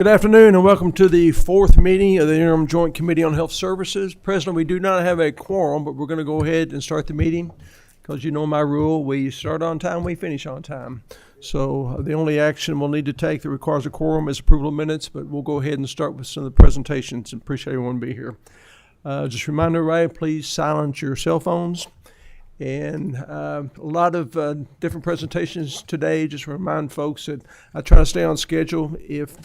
Good afternoon and welcome to the fourth meeting of the Interim Joint Committee on Health Services. President, we do not have a quorum, but we're going to go ahead and start the meeting because you know my rule, we start on time, we finish on time. So the only action we'll need to take that requires a quorum is approval of minutes, but we'll go ahead and start with some of the presentations and appreciate everyone being here. Just a reminder, everybody, please silence your cell phones. And a lot of different presentations today. Just remind folks that I try to stay on schedule. If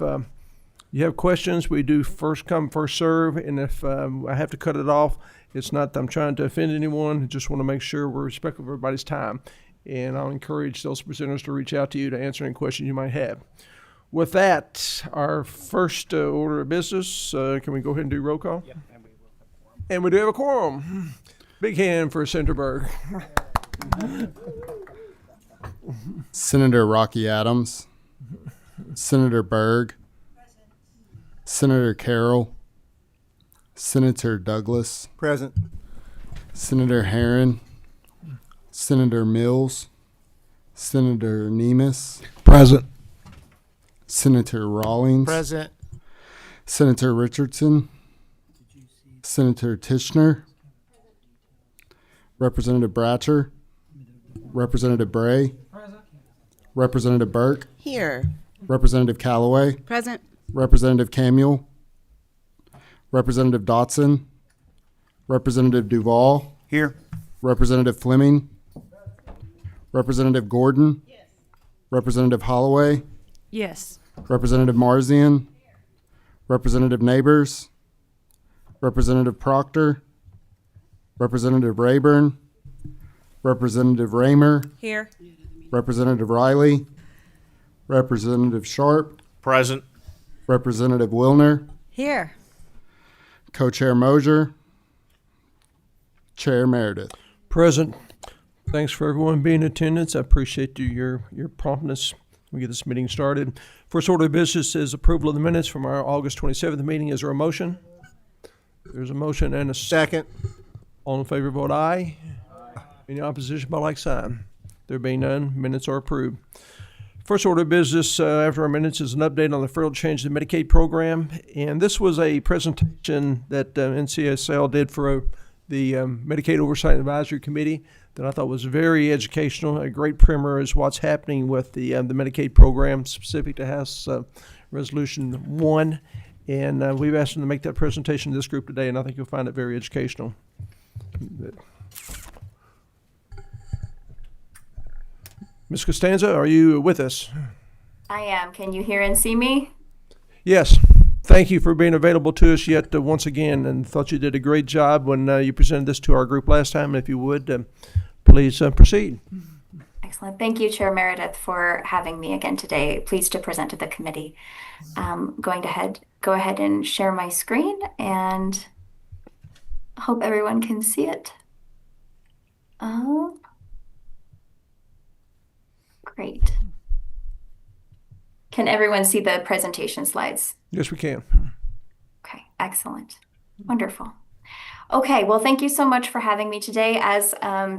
you have questions, we do first come, first serve. And if I have to cut it off, it's not that I'm trying to offend anyone. I just want to make sure we're respectful of everybody's time. And I'll encourage those presenters to reach out to you to answer any questions you might have. With that, our first order of business, can we go ahead and do roll call? Yep. And we do have a quorum. Big hand for Senator Berg. Senator Rocky Adams, Senator Berg, Senator Carroll, Senator Douglas, Present. Senator Herron, Senator Mills, Senator Nemes, Present. Senator Rawlings, Present. Senator Richardson, Senator Tishner, Representative Bratcher, Representative Bray, Representative Burke, Here. Representative Callaway, Present. Representative Camuel, Representative Dotson, Representative Duval, Here. Representative Fleming, Representative Gordon, Representative Holloway, Yes. Representative Marzian, Representative Neighbors, Representative Proctor, Representative Rayburn, Representative Raymer, Here. Representative Riley, Representative Sharp, Present. Representative Wilner, Here. Co-Chair Mosier, Chair Meredith. Present. Thanks for everyone being in attendance. I appreciate your promptness. We get this meeting started. First order of business is approval of the minutes from our August 27th meeting. Is there a motion? There's a motion and a second. All in favor, vote aye. Any opposition, by like sign. There being none, minutes are approved. First order of business after our minutes is an update on the federal change to the Medicaid program. And this was a presentation that NCSL did for the Medicaid Oversight Advisory Committee that I thought was very educational. A great primer is what's happening with the Medicaid program specific to House Resolution 1. And we've asked them to make that presentation to this group today, and I think you'll find it very educational. Ms. Costanza, are you with us? I am. Can you hear and see me? Yes. Thank you for being available to us yet once again, and thought you did a great job when you presented this to our group last time. If you would, please proceed. Excellent. Thank you, Chair Meredith, for having me again today. Pleased to present to the committee. Go ahead and share my screen, and hope everyone can see it. Great. Can everyone see the presentation slides? Yes, we can. Okay, excellent. Wonderful. Okay, well, thank you so much for having me today. As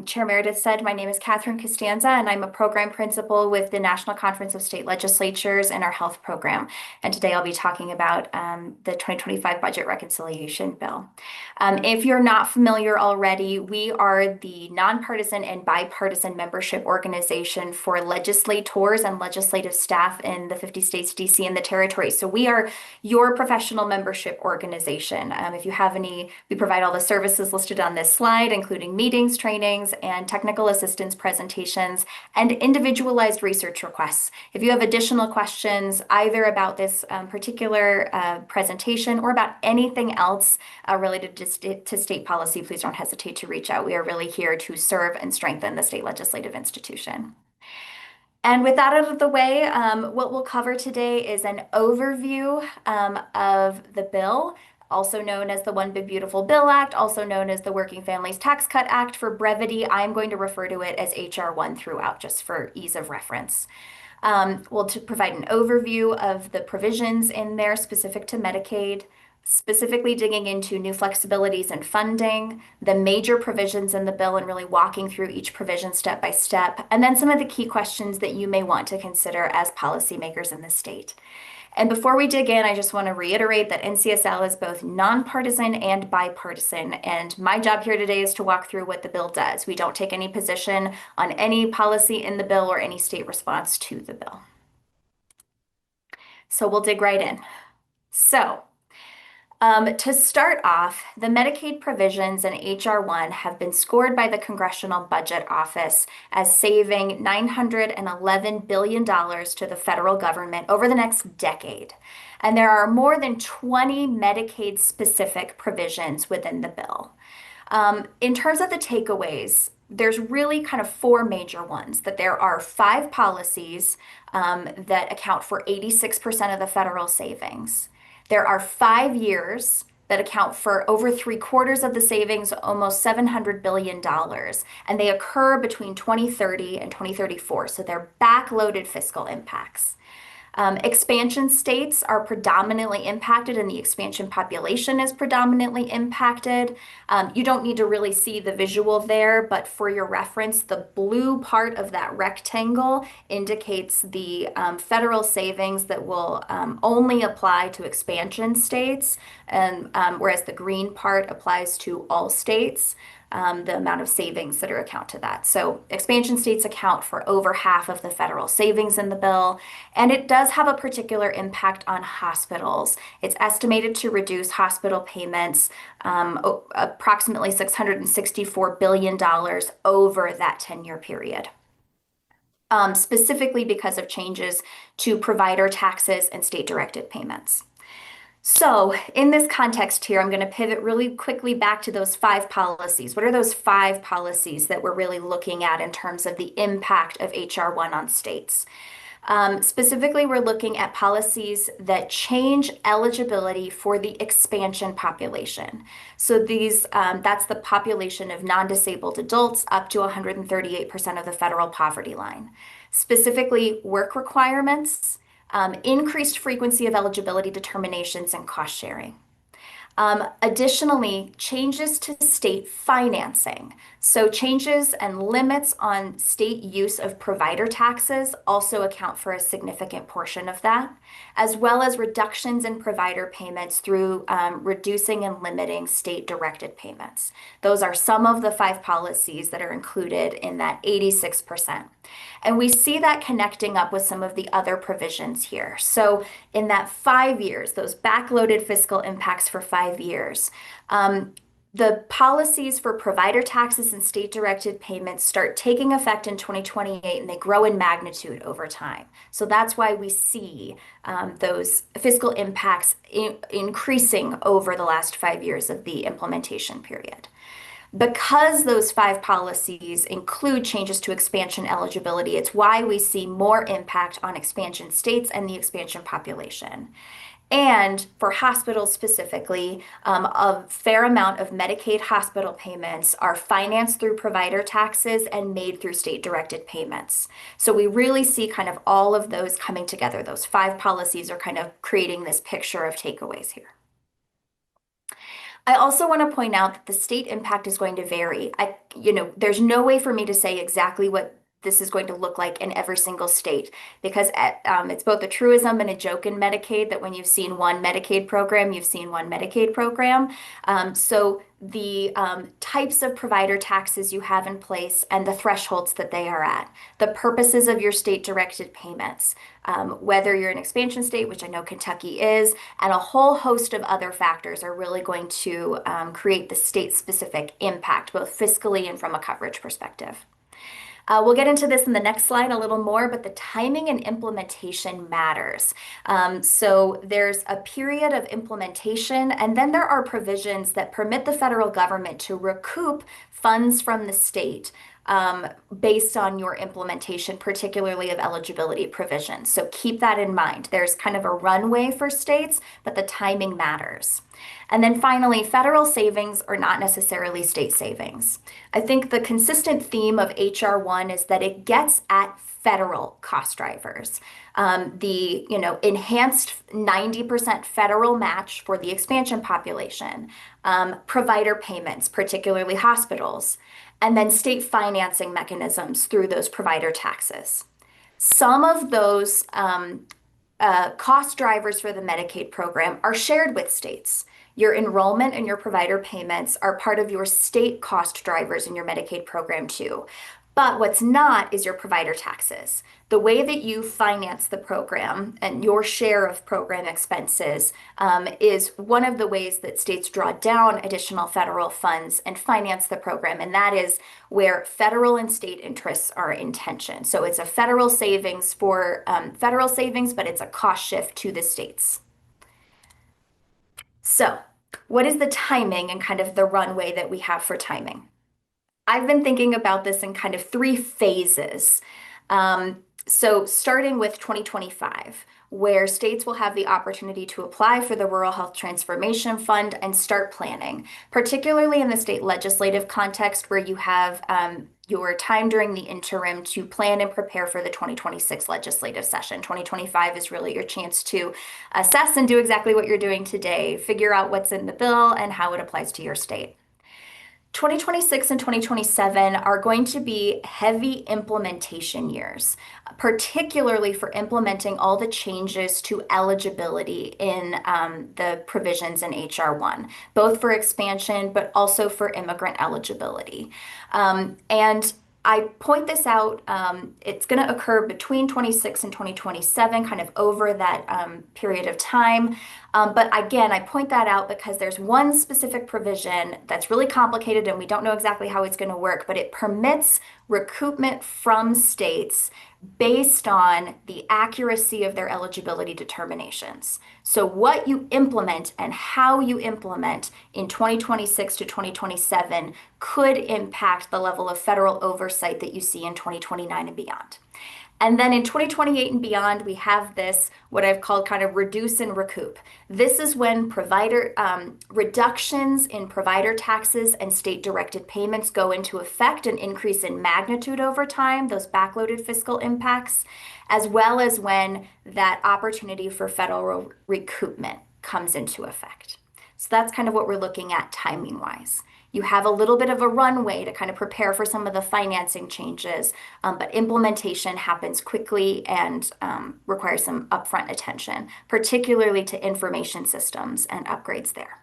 Chair Meredith said, my name is Catherine Costanza, and I'm a program principal with the National Conference of State Legislatures and our health program. And today I'll be talking about the 2025 Budget Reconciliation Bill. If you're not familiar already, we are the nonpartisan and bipartisan membership organization for legislators and legislative staff in the 50 states, DC, and the territories. So we are your professional membership organization. If you have any, we provide all the services listed on this slide, including meetings, trainings, and technical assistance presentations, and individualized research requests. If you have additional questions, either about this particular presentation or about anything else related to state policy, please don't hesitate to reach out. We are really here to serve and strengthen the state legislative institution. And with that out of the way, what we'll cover today is an overview of the bill, also known as the One Big Beautiful Bill Act, also known as the Working Families Tax Cut Act. For brevity, I'm going to refer to it as HR 1 throughout, just for ease of reference. We'll provide an overview of the provisions in there specific to Medicaid, specifically digging into new flexibilities and funding, the major provisions in the bill, and really walking through each provision step by step, and then some of the key questions that you may want to consider as policymakers in the state. And before we dig in, I just want to reiterate that NCSL is both nonpartisan and bipartisan. And my job here today is to walk through what the bill does. We don't take any position on any policy in the bill or any state response to the bill. So we'll dig right in. So, to start off, the Medicaid provisions in H.R. 1 have been scored by the Congressional Budget Office as saving $911 billion to the federal government over the next decade. And there are more than 20 Medicaid-specific provisions within the bill. In terms of the takeaways, there's really kind of four major ones, that there are 5 policies that account for 86% of the federal savings. There are 5 years that account for over 3/4 of the savings, almost $700 billion, and they occur between 2030 and 2034, so they're backloaded fiscal impacts. Expansion states are predominantly impacted, and the expansion population is predominantly impacted. You don't need to really see the visual there, but for your reference, the blue part of that rectangle indicates the federal savings that will only apply to expansion states, and whereas the green part applies to all states. The amount of savings that are account to that. So expansion states account for over half of the federal savings in the bill, and it does have a particular impact on hospitals. It's estimated to reduce hospital payments approximately $664 billion over that 10-year period. Specifically because of changes to provider taxes and state-directed payments. So in this context here, I'm going to pivot really quickly back to those 5 policies. What are those 5 policies that we're really looking at in terms of the impact of H.R. 1 on states? Specifically, we're looking at policies that change eligibility for the expansion population. So that's the population of non-disabled adults up to 138% of the federal poverty line. Specifically, work requirements, increased frequency of eligibility determinations, and cost sharing. Additionally, changes to state financing. So changes and limits on state use of provider taxes also account for a significant portion of that, as well as reductions in provider payments through reducing and limiting state-directed payments. Those are some of the 5 policies that are included in that 86%. And we see that connecting up with some of the other provisions here. So in that 5 years, those backloaded fiscal impacts for 5 years, the policies for provider taxes and state-directed payments start taking effect in 2028, and they grow in magnitude over time. So that's why we see those fiscal impacts increasing over the last 5 years of the implementation period. Because those 5 policies include changes to expansion eligibility, it's why we see more impact on expansion states and the expansion population. And for hospitals specifically, a fair amount of Medicaid hospital payments are financed through provider taxes and made through state-directed payments. So we really see kind of all of those coming together. Those 5 policies are kind of creating this picture of takeaways here. I also want to point out that the state impact is going to vary. There's no way for me to say exactly what this is going to look like in every single state, because it's both a truism and a joke in Medicaid that when you've seen one Medicaid program, you've seen one Medicaid program. So the types of provider taxes you have in place and the thresholds that they are at, the purposes of your state-directed payments, whether you're an expansion state, which I know Kentucky is, and a whole host of other factors are really going to create the state-specific impact, both fiscally and from a coverage perspective. We'll get into this in the next slide a little more, but the timing and implementation matters. So there's a period of implementation, and then there are provisions that permit the federal government to recoup funds from the state based on your implementation, particularly of eligibility provisions. So keep that in mind. There's kind of a runway for states, but the timing matters. And then finally, federal savings are not necessarily state savings. I think the consistent theme of H.R. 1 is that it gets at federal cost drivers. The enhanced 90% federal match for the expansion population, provider payments, particularly hospitals, and then state financing mechanisms through those provider taxes. Some of those cost drivers for the Medicaid program are shared with states. Your enrollment and your provider payments are part of your state cost drivers in your Medicaid program too. But what's not is your provider taxes. The way that you finance the program and your share of program expenses is one of the ways that states draw down additional federal funds and finance the program. And that is where federal and state interests are in tension. So it's a federal savings for federal savings, but it's a cost shift to the states. So, what is the timing and kind of the runway that we have for timing? I've been thinking about this in kind of three phases. So starting with 2025, where states will have the opportunity to apply for the Rural Health Transformation Fund and start planning, particularly in the state legislative context where you have your time during the interim to plan and prepare for the 2026 legislative session. 2025 is really your chance to assess and do exactly what you're doing today, figure out what's in the bill and how it applies to your state. 2026 and 2027 are going to be heavy implementation years, particularly for implementing all the changes to eligibility in the provisions in HR 1, both for expansion, but also for immigrant eligibility. And I point this out, it's going to occur between 26 and 2027, kind of over that period of time. But again, I point that out because there's one specific provision that's really complicated and we don't know exactly how it's going to work, but it permits recoupment from states based on the accuracy of their eligibility determinations. So what you implement and how you implement in 2026 to 2027 could impact the level of federal oversight that you see in 2029 and beyond. And then in 2028 and beyond, we have this, what I've called kind of reduce and recoup. This is when provider reductions in provider taxes and state directed payments go into effect, an increase in magnitude over time, those backloaded fiscal impacts, as well as when that opportunity for federal recoupment comes into effect. So that's kind of what we're looking at timing wise. You have a little bit of a runway to kind of prepare for some of the financing changes, but implementation happens quickly and requires some upfront attention, particularly to information systems and upgrades there.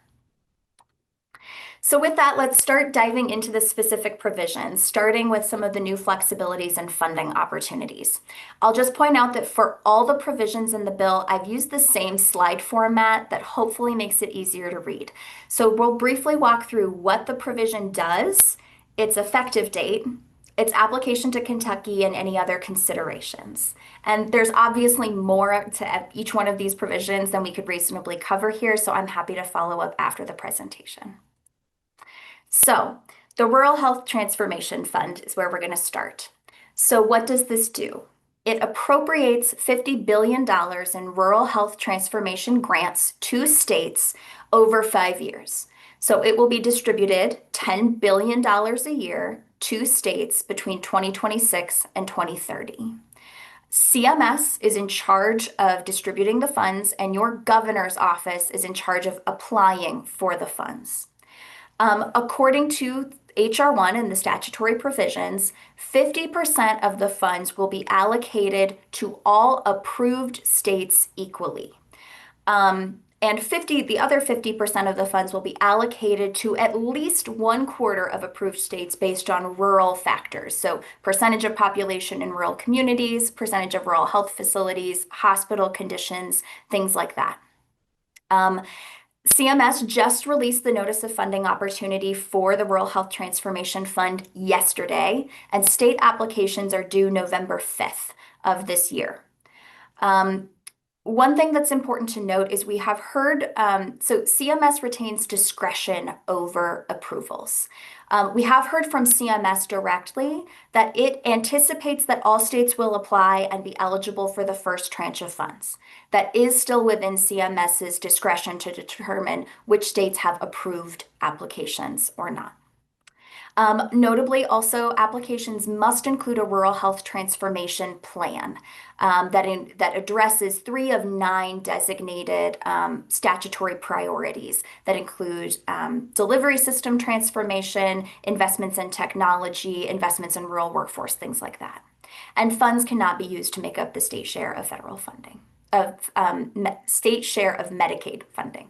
So with that, let's start diving into the specific provisions, starting with some of the new flexibilities and funding opportunities. I'll just point out that for all the provisions in the bill, I've used the same slide format that hopefully makes it easier to read. So we'll briefly walk through what the provision does, its effective date, its application to Kentucky, and any other considerations. And there's obviously more to each one of these provisions than we could reasonably cover here, so I'm happy to follow up after the presentation. So the Rural Health Transformation Fund is where we're going to start. So what does this do? It appropriates $50 billion in rural health transformation grants to states over 5 years. So it will be distributed $10 billion a year to states between 2026 and 2030. CMS is in charge of distributing the funds, and your governor's office is in charge of applying for the funds. According to HR 1 and the statutory provisions, 50% of the funds will be allocated to all approved states equally. And the other 50% of the funds will be allocated to at least 1/4 of approved states based on rural factors. So percentage of population in rural communities, percentage of rural health facilities, hospital conditions, things like that. CMS just released the Notice of Funding Opportunity for the Rural Health Transformation Fund yesterday, and state applications are due November 5th of this year. One thing that's important to note is we have heard, so CMS retains discretion over approvals. We have heard from CMS directly that it anticipates that all states will apply and be eligible for the first tranche of funds. That is still within CMS's discretion to determine which states have approved applications or not. Notably, applications must include a rural health transformation plan that addresses 3 of 9 designated statutory priorities that include delivery system transformation, investments in technology, investments in rural workforce, things like that. And funds cannot be used to make up the state share of federal funding. state share of Medicaid funding.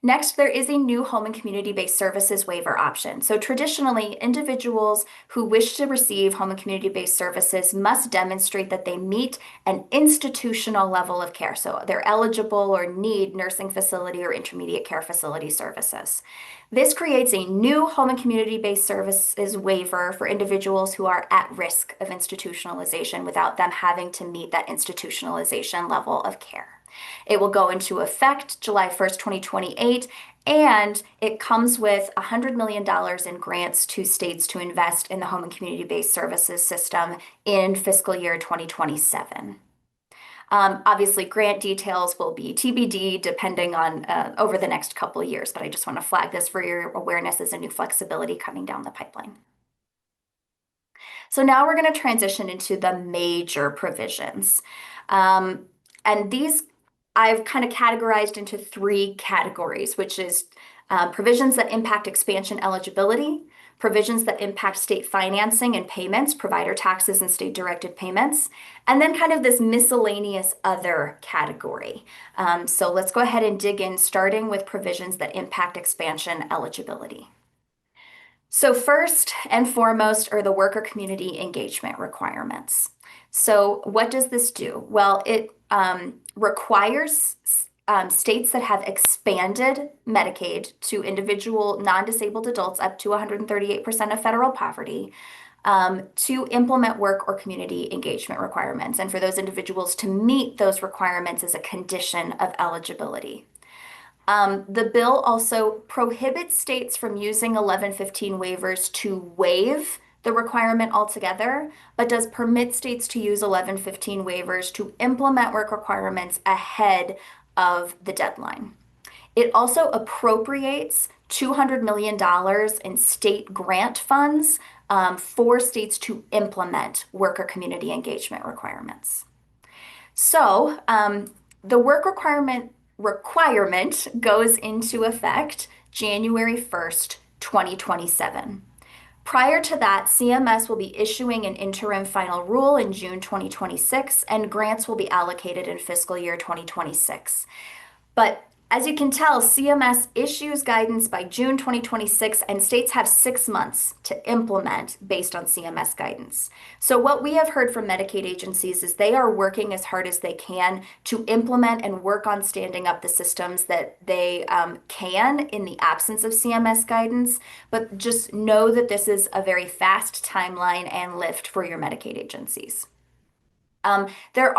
Next, there is a new home and community-based services waiver option. So traditionally, individuals who wish to receive home and community-based services must demonstrate that they meet an institutional level of care. So they're eligible or need nursing facility or intermediate care facility services. This creates a new home and community-based services waiver for individuals who are at risk of institutionalization without them having to meet that institutionalization level of care. It will go into effect July 1st, 2028, and it comes with $100 million in grants to states to invest in the home and community-based services system in fiscal year 2027. Obviously, grant details will be TBD depending on over the next couple of years, but I just want to flag this for your awareness as a new flexibility coming down the pipeline. So now we're going to transition into the major provisions. And these I've kind of categorized into three categories, which is provisions that impact expansion eligibility, provisions that impact state financing and payments, provider taxes and state-directed payments, and then kind of this miscellaneous other category. So let's go ahead and dig in, starting with provisions that impact expansion eligibility. So first and foremost are the worker community engagement requirements. So what does this do? Well, it requires states that have expanded Medicaid to individual non-disabled adults up to 138% of federal poverty to implement work or community engagement requirements, and for those individuals to meet those requirements as a condition of eligibility. The bill also prohibits states from using 1115 waivers to waive the requirement altogether, but does permit states to use 1115 waivers to implement work requirements ahead of the deadline. It also appropriates $200 million in state grant funds for states to implement worker community engagement requirements. So the work requirement goes into effect January 1st, 2027. Prior to that, CMS will be issuing an interim final rule in June 2026, and grants will be allocated in fiscal year 2026. But as you can tell, CMS issues guidance by June 2026, and states have 6 months to implement based on CMS guidance. So what we have heard from Medicaid agencies is they are working as hard as they can to implement and work on standing up the systems that they can in the absence of CMS guidance, but just know that this is a very fast timeline and lift for your Medicaid agencies. There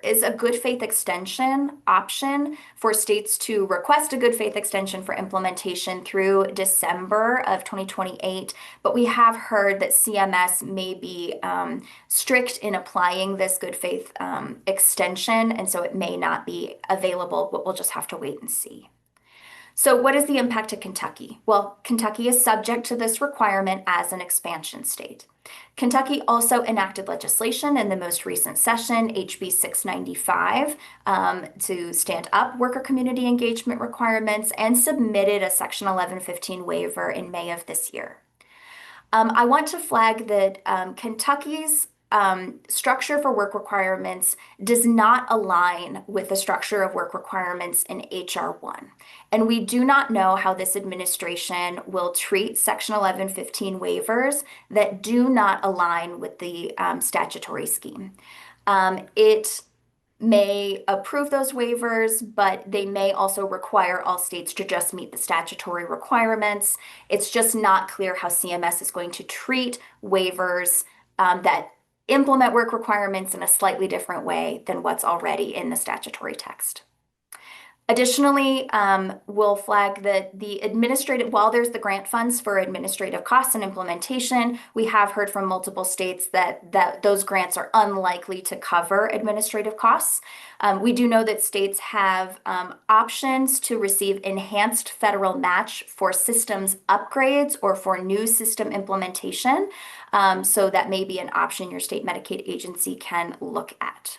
is a good faith extension option for states to request a good faith extension for implementation through December of 2028, but we have heard that CMS may be strict in applying this good faith extension, and so it may not be available, but we'll just have to wait and see. So what is the impact to Kentucky? Well, Kentucky is subject to this requirement as an expansion state. Kentucky also enacted legislation in the most recent session, HB 695, to stand up worker community engagement requirements and submitted a Section 1115 waiver in May of this year. I want to flag that Kentucky's structure for work requirements does not align with the structure of work requirements in HR 1. And we do not know how this administration will treat Section 1115 waivers that do not align with the statutory scheme. It may approve those waivers, but they may also require all states to just meet the statutory requirements. It's just not clear how CMS is going to treat waivers that implement work requirements in a slightly different way than what's already in the statutory text. Additionally, we'll flag that while there's the grant funds for administrative costs and implementation, we have heard from multiple states that those grants are unlikely to cover administrative costs. We do know that states have options to receive enhanced federal match for systems upgrades or for new system implementation. So that may be an option your state Medicaid agency can look at.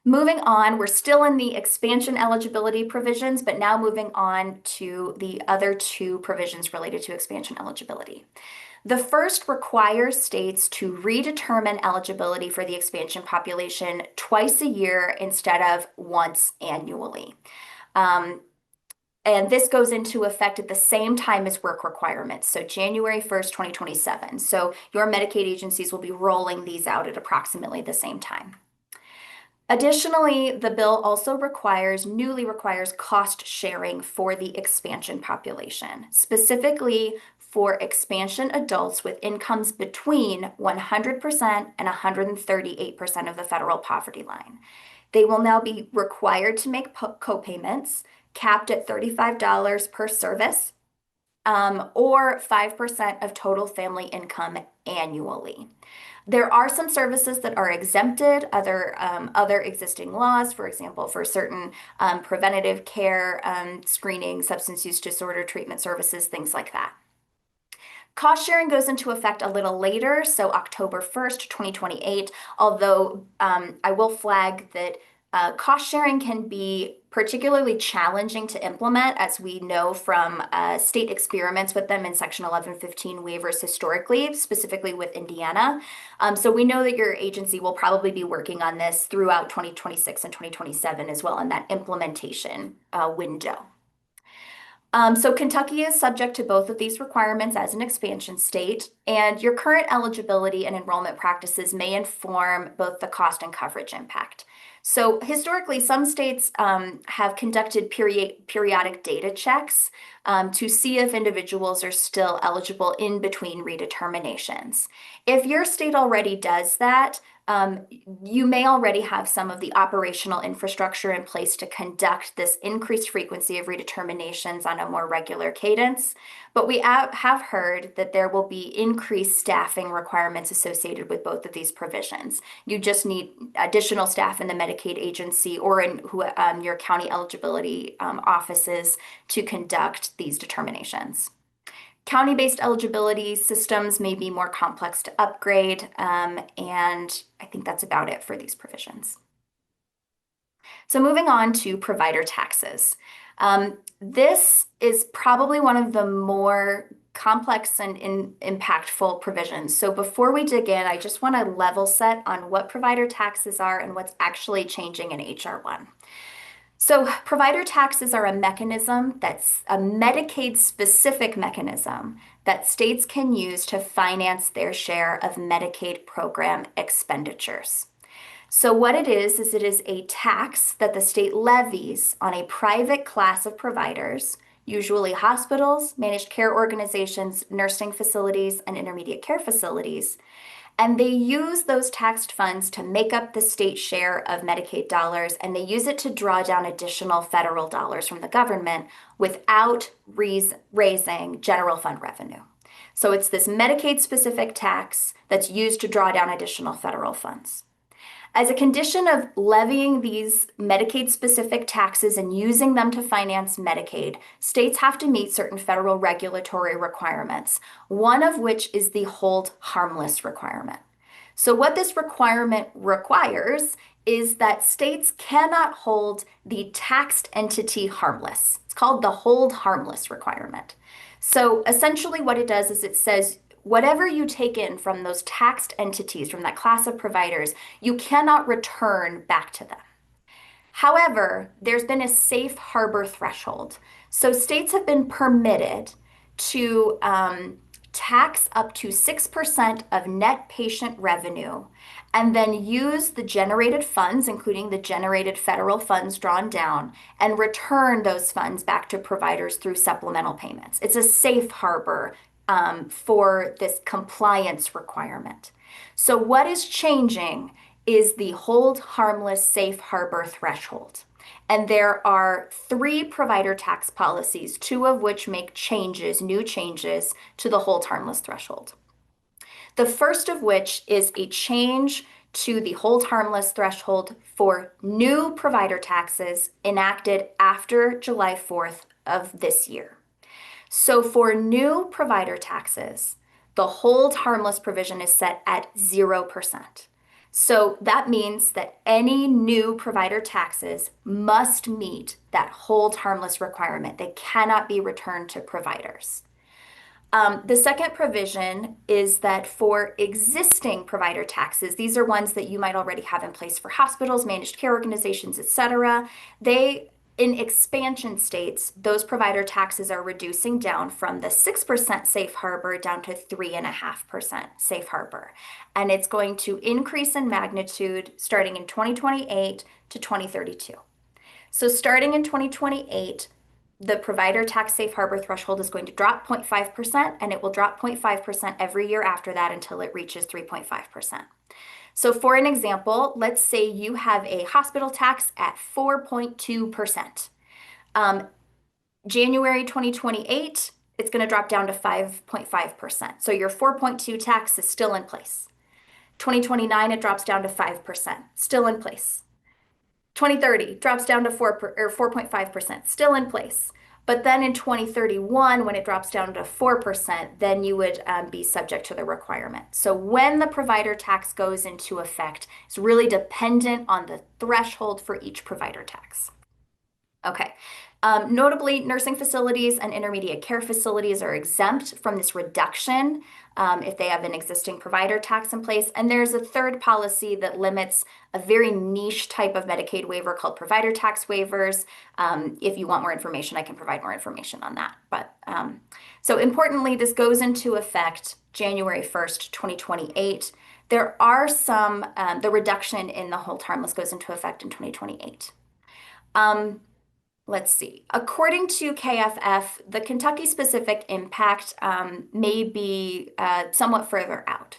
Moving on, we're still in the expansion eligibility provisions, but now moving on to the other two provisions related to expansion eligibility. The first requires states to redetermine eligibility for the expansion population twice a year instead of once annually. And this goes into effect at the same time as work requirements, so January 1st, 2027. So your Medicaid agencies will be rolling these out at approximately the same time. Additionally, the bill also newly requires cost sharing for the expansion population, specifically for expansion adults with incomes between 100% and 138% of the federal poverty line. They will now be required to make co-payments capped at $35 per service, or 5% of total family income annually. There are some services that are exempted, other existing laws, for example, for certain preventative care, screening, substance use disorder treatment services, things like that. Cost sharing goes into effect a little later, so October 1st, 2028, although I will flag that cost sharing can be particularly challenging to implement, as we know from state experiments with them in Section 1115 waivers historically, specifically with Indiana. So we know that your agency will probably be working on this throughout 2026 and 2027 as well in that implementation window. So Kentucky is subject to both of these requirements as an expansion state, and your current eligibility and enrollment practices may inform both the cost and coverage impact. So historically, some states have conducted periodic data checks to see if individuals are still eligible in between redeterminations. If your state already does that, you may already have some of the operational infrastructure in place to conduct this increased frequency of redeterminations on a more regular cadence. But we have heard that there will be increased staffing requirements associated with both of these provisions. You just need additional staff in the Medicaid agency or in your county eligibility offices to conduct these determinations. County-based eligibility systems may be more complex to upgrade, and I think that's about it for these provisions. So moving on to provider taxes. This is probably one of the more complex and impactful provisions. So before we dig in, I just want to level set on what provider taxes are and what's actually changing in HR 1. So provider taxes are a mechanism that's a Medicaid-specific mechanism that states can use to finance their share of Medicaid program expenditures. So what it is it is a tax that the state levies on a private class of providers, usually hospitals, managed care organizations, nursing facilities, and intermediate care facilities. And they use those taxed funds to make up the state share of Medicaid dollars, and they use it to draw down additional federal dollars from the government without raising general fund revenue. So it's this Medicaid-specific tax that's used to draw down additional federal funds. As a condition of levying these Medicaid-specific taxes and using them to finance Medicaid, states have to meet certain federal regulatory requirements, one of which is the hold harmless requirement. So what this requirement requires is that states cannot hold the taxed entity harmless. It's called the hold harmless requirement. So essentially what it does is it says, whatever you take in from those taxed entities, from that class of providers, you cannot return back to them. However, there's been a safe harbor threshold. So states have been permitted to tax up to 6% of net patient revenue and then use the generated funds, including the generated federal funds drawn down, and return those funds back to providers through supplemental payments. It's a safe harbor for this compliance requirement. So what is changing is the hold harmless safe harbor threshold. And there are 3 provider tax policies, 2 of which make new changes to the hold harmless threshold. The first of which is a change to the hold harmless threshold for new provider taxes enacted after July 4th of this year. So for new provider taxes, the hold harmless provision is set at 0%. So that means that any new provider taxes must meet that hold harmless requirement. They cannot be returned to providers. The second provision is that for existing provider taxes, these are ones that you might already have in place for hospitals, managed care organizations, et cetera. In expansion states, those provider taxes are reducing down from the 6% safe harbor down to 3.5% safe harbor. And it's going to increase in magnitude starting in 2028 to 2032. So starting in 2028, the provider tax safe harbor threshold is going to drop 0.5%, and it will drop 0.5% every year after that until it reaches 3.5%. So for an example, let's say you have a hospital tax at 4.2%. January 2028, it's going to drop down to 5.5%. So your 4.2 tax is still in place. 2029, it drops down to 5%, still in place. 2030 drops down to 4.5%, still in place. But then in 2031, when it drops down to 4%, then you would be subject to the requirement. So when the provider tax goes into effect, it's really dependent on the threshold for each provider tax. Okay. Notably, nursing facilities and intermediate care facilities are exempt from this reduction if they have an existing provider tax in place. And there's a third policy that limits a very niche type of Medicaid waiver called provider tax waivers. If you want more information, I can provide more information on that. But so importantly, this goes into effect January 1st, 2028. There are some, the reduction in the hold harmless goes into effect in 2028. Let's see. According to KFF, the Kentucky-specific impact may be somewhat further out.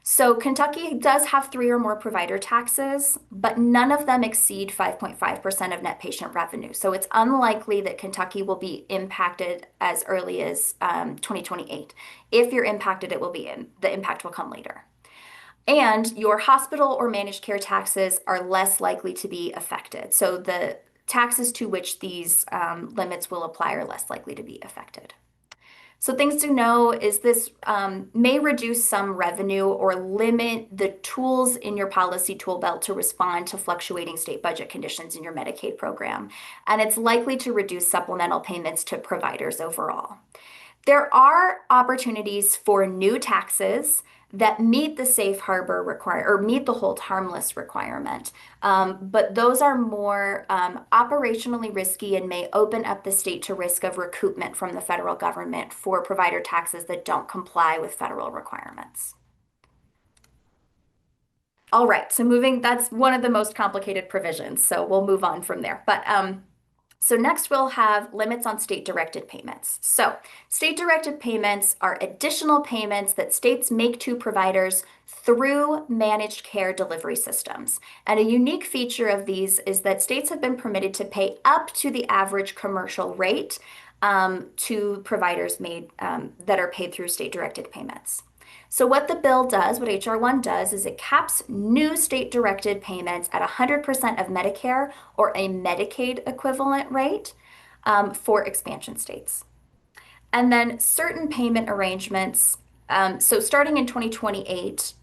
So Kentucky does have 3 or more provider taxes, but none of them exceed 5.5% of net patient revenue. So it's unlikely that Kentucky will be impacted as early as 2028. If you're impacted, the impact will come later. And your hospital or managed care taxes are less likely to be affected. So the taxes to which these limits will apply are less likely to be affected. So things to know is this may reduce some revenue or limit the tools in your policy tool belt to respond to fluctuating state budget conditions in your Medicaid program. And it's likely to reduce supplemental payments to providers overall. There are opportunities for new taxes that meet the safe harbor or meet the hold harmless requirement. But those are more operationally risky and may open up the state to risk of recoupment from the federal government for provider taxes that don't comply with federal requirements. All right, so that's one of the most complicated provisions, so we'll move on from there. But so next we'll have limits on state-directed payments. So state-directed payments are additional payments that states make to providers through managed care delivery systems. And a unique feature of these is that states have been permitted to pay up to the average commercial rate to providers that are paid through state-directed payments. So what the bill does, what HR 1 does, is it caps new state-directed payments at 100% of Medicare or a Medicaid equivalent rate for expansion states. And then certain payment arrangements, so starting in 2028,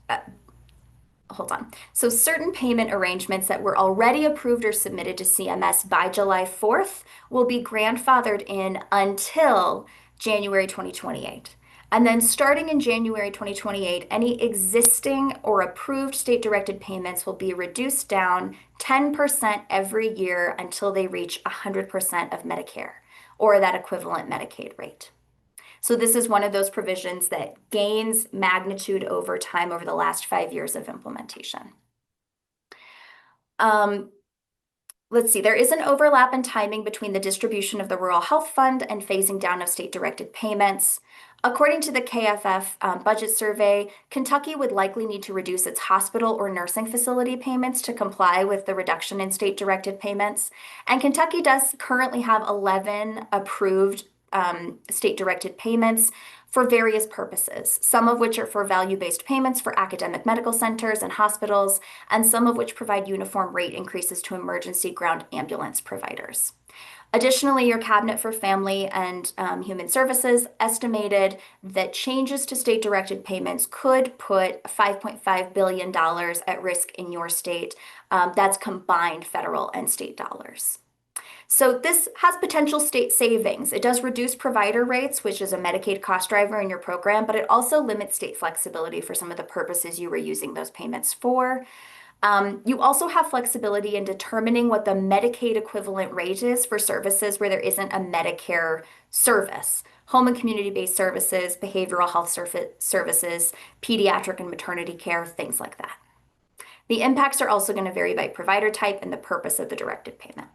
So certain payment arrangements that were already approved or submitted to CMS by July 4th will be grandfathered in until January 2028. And then starting in January 2028, any existing or approved state-directed payments will be reduced down 10% every year until they reach 100% of Medicare or that equivalent Medicaid rate. So this is one of those provisions that gains magnitude over time over the last 5 years of implementation. Let's see, there is an overlap in timing between the distribution of the Rural Health Fund and phasing down of state-directed payments. According to the KFF budget survey, Kentucky would likely need to reduce its hospital or nursing facility payments to comply with the reduction in state-directed payments. And Kentucky does currently have 11 approved state-directed payments for various purposes, some of which are for value-based payments for academic medical centers and hospitals, and some of which provide uniform rate increases to emergency ground ambulance providers. Additionally, your Cabinet for Family and Human Services estimated that changes to state-directed payments could put $5.5 billion at risk in your state. That's combined federal and state dollars. So this has potential state savings. It does reduce provider rates, which is a Medicaid cost driver in your program, but it also limits state flexibility for some of the purposes you were using those payments for. You also have flexibility in determining what the Medicaid equivalent rate is for services where there isn't a Medicare service. Home and community-based services, behavioral health services, pediatric and maternity care, things like that. The impacts are also going to vary by provider type and the purpose of the directed payment.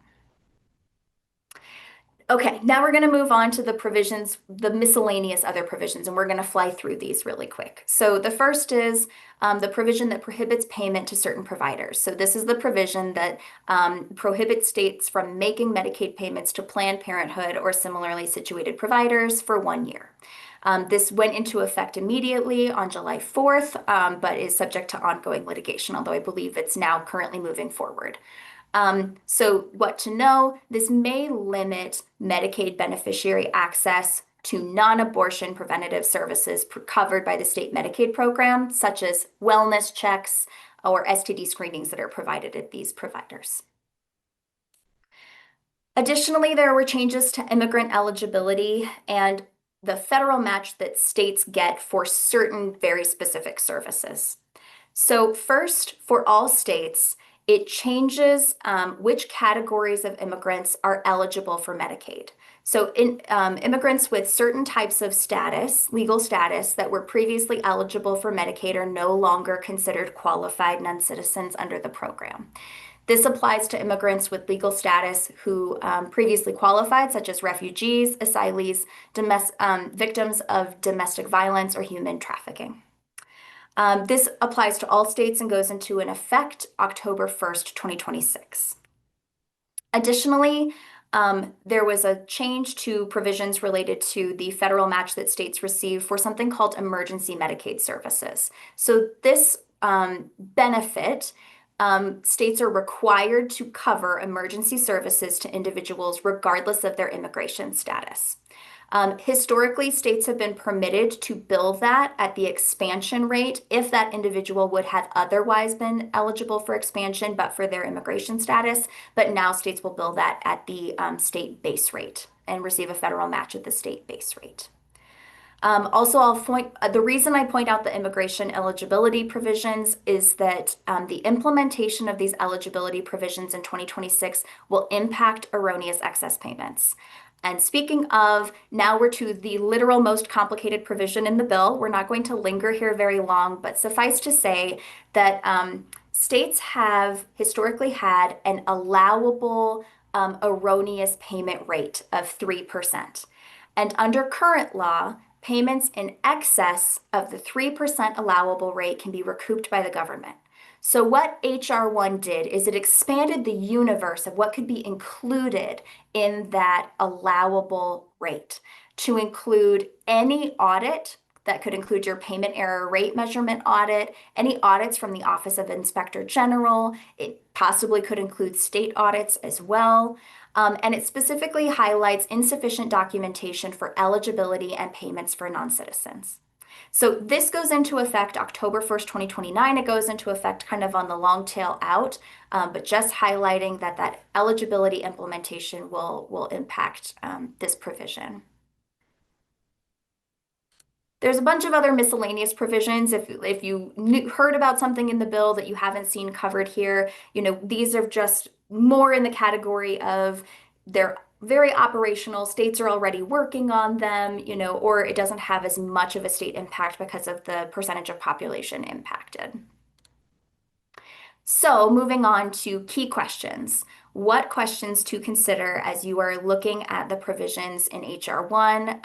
Okay, now we're going to move on to the provisions, the miscellaneous other provisions, and we're going to fly through these really quick. So the first is the provision that prohibits payment to certain providers. So this is the provision that prohibits states from making Medicaid payments to Planned Parenthood or similarly situated providers for 1 year. This went into effect immediately on July 4th, but is subject to ongoing litigation, although I believe it's now currently moving forward. So what to know, this may limit Medicaid beneficiary access to non-abortion preventative services covered by the state Medicaid program, such as wellness checks or STD screenings that are provided at these providers. Additionally, there were changes to immigrant eligibility and the federal match that states get for certain very specific services. So first, for all states, it changes which categories of immigrants are eligible for Medicaid. So immigrants with certain types of status, legal status, that were previously eligible for Medicaid are no longer considered qualified non-citizens under the program. This applies to immigrants with legal status who previously qualified, such as refugees, asylees, victims of domestic violence or human trafficking. This applies to all states and goes into an effect October 1st, 2026. Additionally, there was a change to provisions related to the federal match that states receive for something called emergency Medicaid services. So this benefit, states are required to cover emergency services to individuals regardless of their immigration status. Historically, states have been permitted to bill that at the expansion rate if that individual would have otherwise been eligible for expansion but for their immigration status. But now states will bill that at the state base rate and receive a federal match at the state base rate. Also, the reason I point out the immigration eligibility provisions is that the implementation of these eligibility provisions in 2026 will impact erroneous excess payments. And speaking of, now we're to the literal most complicated provision in the bill. We're not going to linger here very long, but suffice to say that states have historically had an allowable erroneous payment rate of 3%. And under current law, payments in excess of the 3% allowable rate can be recouped by the government. So what HR 1 did is it expanded the universe of what could be included in that allowable rate to include any audit that could include your payment error rate measurement audit, any audits from the Office of Inspector General. It possibly could include state audits as well. And it specifically highlights insufficient documentation for eligibility and payments for non-citizens. So this goes into effect October 1st, 2029. It goes into effect kind of on the long tail out, but just highlighting that eligibility implementation will impact this provision. There's a bunch of other miscellaneous provisions. If you heard about something in the bill that you haven't seen covered here, these are just more in the category of they're very operational. States are already working on them, or it doesn't have as much of a state impact because of the percentage of population impacted. So moving on to key questions. What questions to consider as you are looking at the provisions in HR 1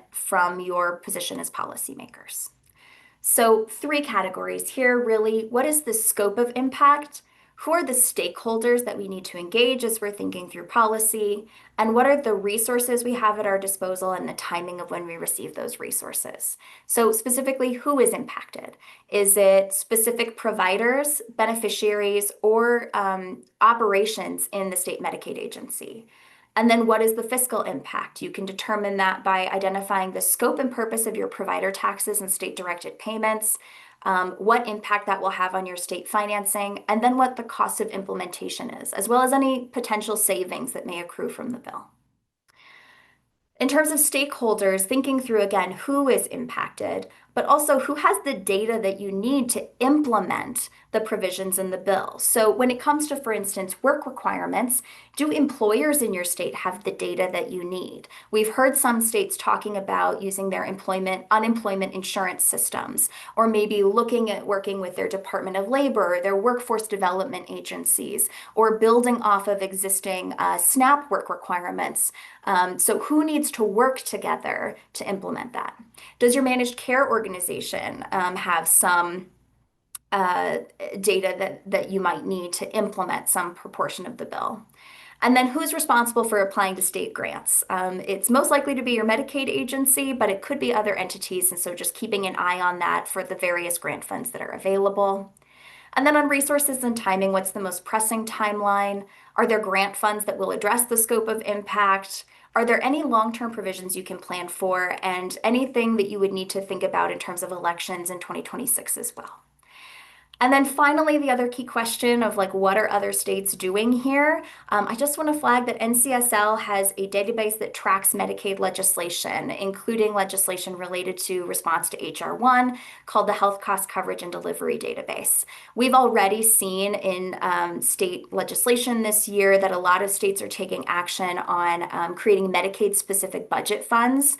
from your position as policymakers? So 3 categories here, really. What is the scope of impact? Who are the stakeholders that we need to engage as we're thinking through policy? And what are the resources we have at our disposal and the timing of when we receive those resources? So specifically, who is impacted? Is it specific providers, beneficiaries, or operations in the state Medicaid agency? And then what is the fiscal impact? You can determine that by identifying the scope and purpose of your provider taxes and state-directed payments. what impact that will have on your state financing, and then what the cost of implementation is, as well as any potential savings that may accrue from the bill. In terms of stakeholders, thinking through again who is impacted, but also who has the data that you need to implement the provisions in the bill. So when it comes to, for instance, work requirements, do employers in your state have the data that you need? We've heard some states talking about using their unemployment insurance systems, or maybe looking at working with their Department of Labor, their workforce development agencies, or building off of existing SNAP work requirements. So who needs to work together to implement that? Does your managed care organization have some data that you might need to implement some proportion of the bill? And then who's responsible for applying to state grants? It's most likely to be your Medicaid agency, but it could be other entities. And so just keeping an eye on that for the various grant funds that are available. And then on resources and timing, what's the most pressing timeline? Are there grant funds that will address the scope of impact? Are there any long-term provisions you can plan for, and anything that you would need to think about in terms of elections in 2026 as well? And then finally, the other key question of like, what are other states doing here? I just want to flag that NCSL has a database that tracks Medicaid legislation, including legislation related to response to HR 1 called the Health Cost Coverage and Delivery Database. We've already seen in state legislation this year that a lot of states are taking action on creating Medicaid-specific budget funds,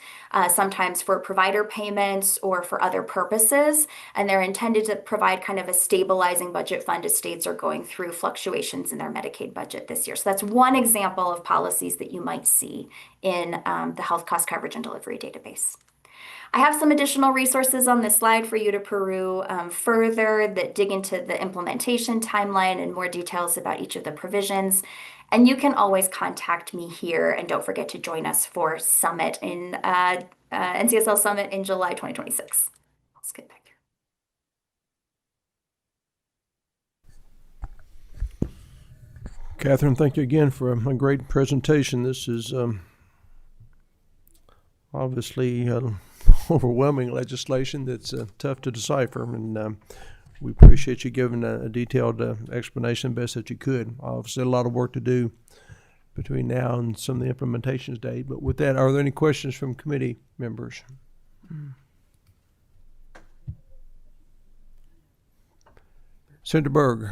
sometimes for provider payments or for other purposes, and they're intended to provide kind of a stabilizing budget fund as states are going through fluctuations in their Medicaid budget this year. So that's one example of policies that you might see in the Health Cost Coverage and Delivery Database. I have some additional resources on this slide for you to peruse further that dig into the implementation timeline and more details about each of the provisions. And you can always contact me here, and don't forget to join us for Summit in NCSL Summit in July 2026. I'll skip back here. Catherine, thank you again for a great presentation. This is obviously overwhelming legislation that's tough to decipher, and we appreciate you giving a detailed explanation best that you could. Obviously, a lot of work to do between now and some of the implementation date. But with that, are there any questions from committee members? Senator Berg.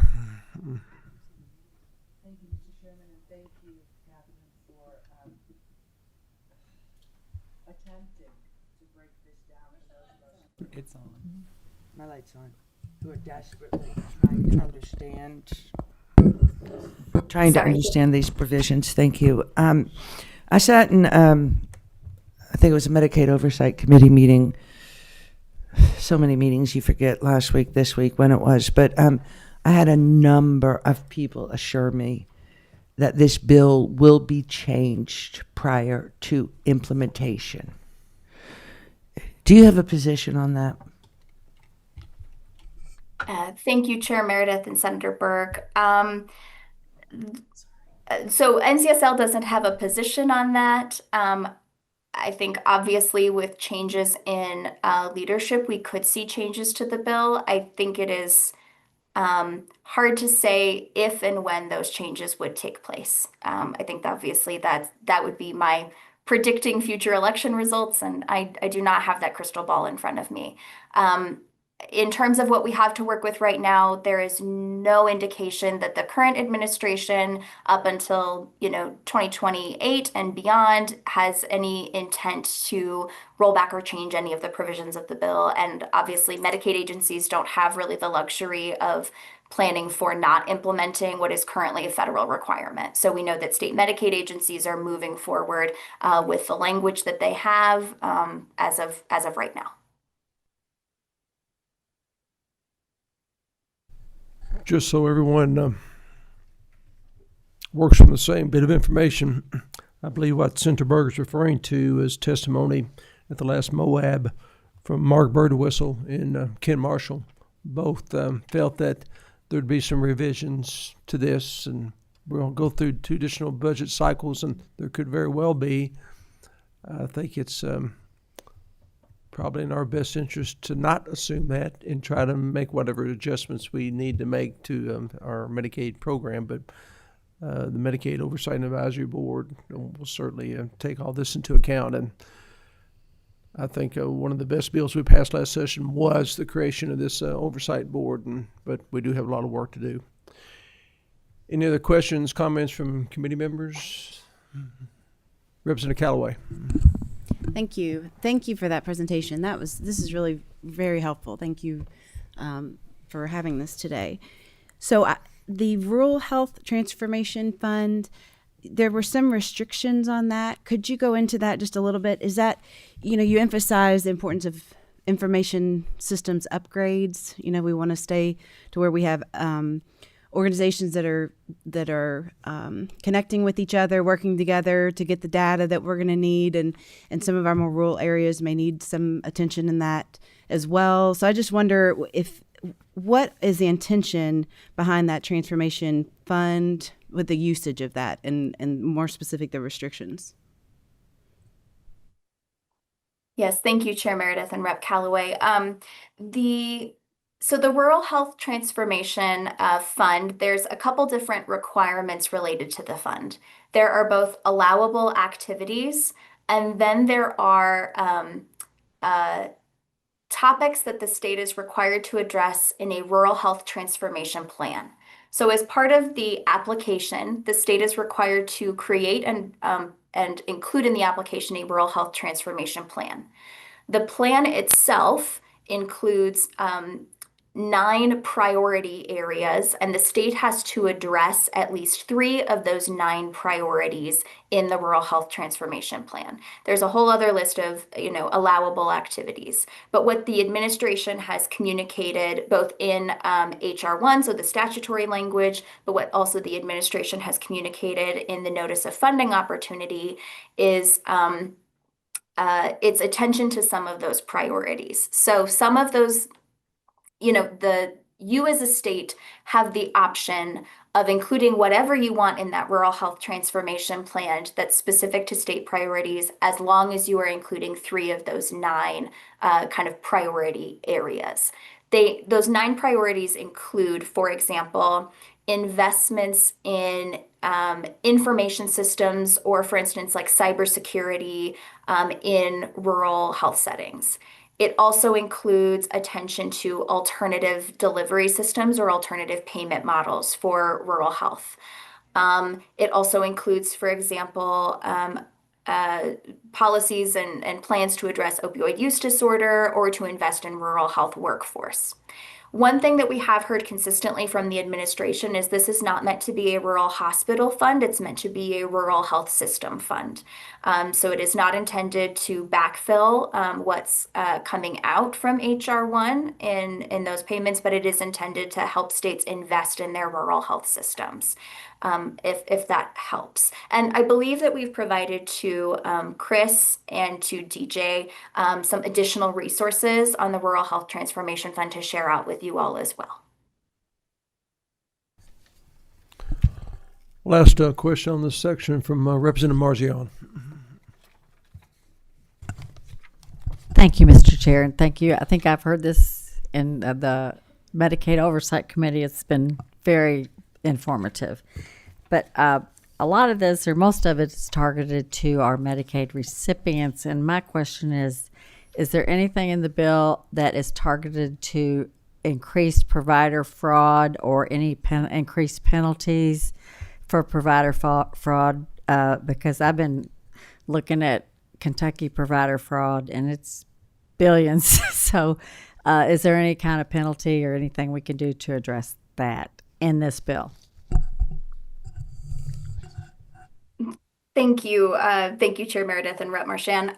It's on. My light's on. Who are desperately trying to understand these provisions. Thank you. I sat in, I think it was a Medicaid Oversight Committee meeting. So many meetings, you forget last week, this week, when it was. But I had a number of people assure me that this bill will be changed prior to implementation. Do you have a position on that? Thank you, Chair Meredith and Senator Berg. So NCSL doesn't have a position on that. I think obviously with changes in leadership, we could see changes to the bill. I think it is hard to say if and when those changes would take place. I think obviously that would be my predicting future election results, and I do not have that crystal ball in front of me. In terms of what we have to work with right now, there is no indication that the current administration, up until 2028 and beyond, has any intent to roll back or change any of the provisions of the bill. And obviously, Medicaid agencies don't have really the luxury of planning for not implementing what is currently a federal requirement. So we know that state Medicaid agencies are moving forward with the language that they have as of right now. Just so everyone works from the same bit of information, I believe what Senator Berger is referring to is testimony at the last Moab from Mark Birdwhistle and Ken Marshall. Both felt that there'd be some revisions to this, and we'll go through 2 additional budget cycles, and there could very well be. I think it's probably in our best interest to not assume that and try to make whatever adjustments we need to make to our Medicaid program. But the Medicaid Oversight and Advisory Board will certainly take all this into account. And I think one of the best bills we passed last session was the creation of this oversight board, but we do have a lot of work to do. Any other questions, comments from committee members? Representative Callaway. Thank you. Thank you for that presentation. This is really very helpful. Thank you for having this today. So the Rural Health Transformation Fund, there were some restrictions on that. Could you go into that just a little bit? Is that, you emphasize the importance of information systems upgrades. We want to stay to where we have organizations that are connecting with each other, working together to get the data that we're going to need, and some of our more rural areas may need some attention in that as well. So I just wonder what is the intention behind that transformation fund with the usage of that, and more specific, the restrictions. Yes, thank you, Chair Meredith and Rep. Callaway. So the Rural Health Transformation Fund, there's a couple different requirements related to the fund. There are both allowable activities, and then there are topics that the state is required to address in a rural health transformation plan. So as part of the application, the state is required to create and include in the application a rural health transformation plan. The plan itself includes 9 priority areas, and the state has to address at least 3 of those 9 priorities in the Rural Health Transformation Plan. There's a whole other list of, allowable activities. But what the administration has communicated both in HR 1, so the statutory language, but what also the administration has communicated in the Notice of Funding Opportunity is its attention to some of those priorities. So some of those, you as a state have the option of including whatever you want in that rural health transformation plan that's specific to state priorities, as long as you are including 3 of those 9 kind of priority areas. Those 9 priorities include, for example, investments in information systems, or for instance, like cybersecurity in rural health settings. It also includes attention to alternative delivery systems or alternative payment models for rural health. It also includes, for example, policies and plans to address opioid use disorder or to invest in rural health workforce. One thing that we have heard consistently from the administration is this is not meant to be a rural hospital fund. It's meant to be a rural health system fund. So it is not intended to backfill what's coming out from HR 1 in those payments, but it is intended to help states invest in their rural health systems, if that helps. And I believe that we've provided to Chris and to DJ some additional resources on the Rural Health Transformation Fund to share out with you all as well. Last question on this section from Representative Marzion. Thank you, Mr. Chair, and thank you. I think I've heard this in the Medicaid Oversight Committee. It's been very informative. But a lot of this, or most of it, is targeted to our Medicaid recipients. And my question is there anything in the bill that is targeted to increase provider fraud or any increased penalties for provider fraud? Because I've been looking at Kentucky provider fraud, and it's billions. So is there any kind of penalty or anything we can do to address that in this bill? Thank you. Thank you, Chair Meredith and Rep. Marchand.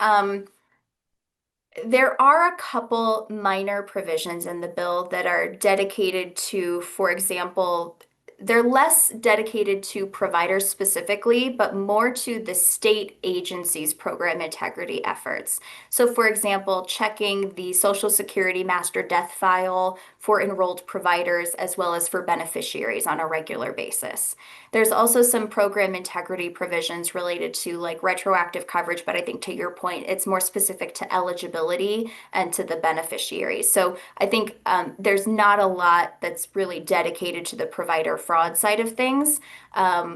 There are a couple minor provisions in the bill that are dedicated to, for example, they're less dedicated to providers specifically, but more to the state agencies' program integrity efforts. So, for example, checking the Social Security master death file for enrolled providers as well as for beneficiaries on a regular basis. There's also some program integrity provisions related to like retroactive coverage, but I think to your point, it's more specific to eligibility and to the beneficiaries. So I think there's not a lot that's really dedicated to the provider fraud side of things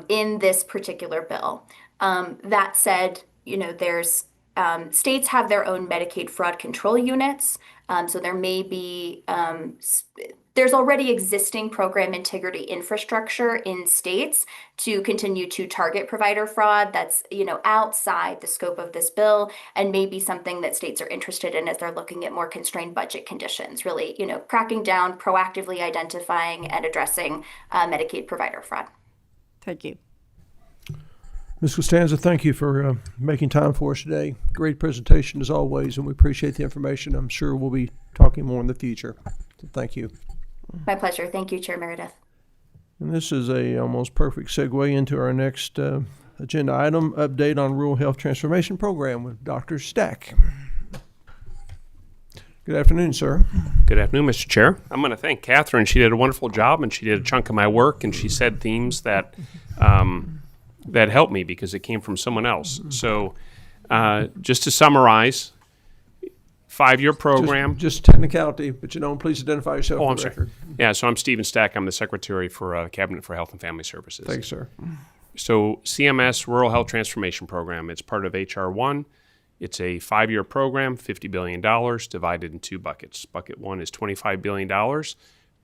in this particular bill. That said, there's states have their own Medicaid fraud control units. So there may be, there's already existing program integrity infrastructure in states to continue to target provider fraud that's, outside the scope of this bill, and maybe something that states are interested in as they're looking at more constrained budget conditions, really, cracking down, proactively identifying and addressing Medicaid provider fraud. Thank you. Ms. Costanza, thank you for making time for us today. Great presentation as always, and we appreciate the information. I'm sure we'll be talking more in the future. So thank you. My pleasure. Thank you, Chair Meredith. And this is a almost perfect segue into our next agenda item, update on Rural Health Transformation Program with Dr. Stack. Good afternoon, sir. Good afternoon, Mr. Chair. I'm going to thank Catherine. She did a wonderful job, and she did a chunk of my work, and she said themes that that helped me because it came from someone else. So just to summarize, 5-year program. Just technicality, but please identify yourself Oh, for I'm the sorry. record. Yeah, so I'm Stephen Stack. I'm the Secretary for Cabinet for Health and Family Services. Thanks, sir. So CMS Rural Health Transformation Program, it's part of H.R. 1. It's a 5-year program, $50 billion, divided in 2 buckets. Bucket 1 is $25 billion,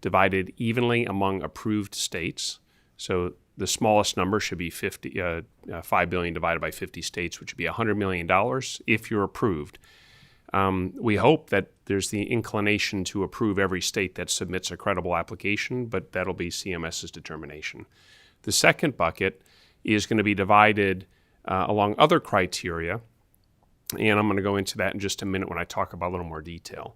divided evenly among approved states. So the smallest number should be $5 billion divided by 50 states, which would be $100 million if you're approved. We hope that there's the inclination to approve every state that submits a credible application, but that'll be CMS's determination. The second bucket is going to be divided along other criteria, and I'm going to go into that in just a minute when I talk about a little more detail.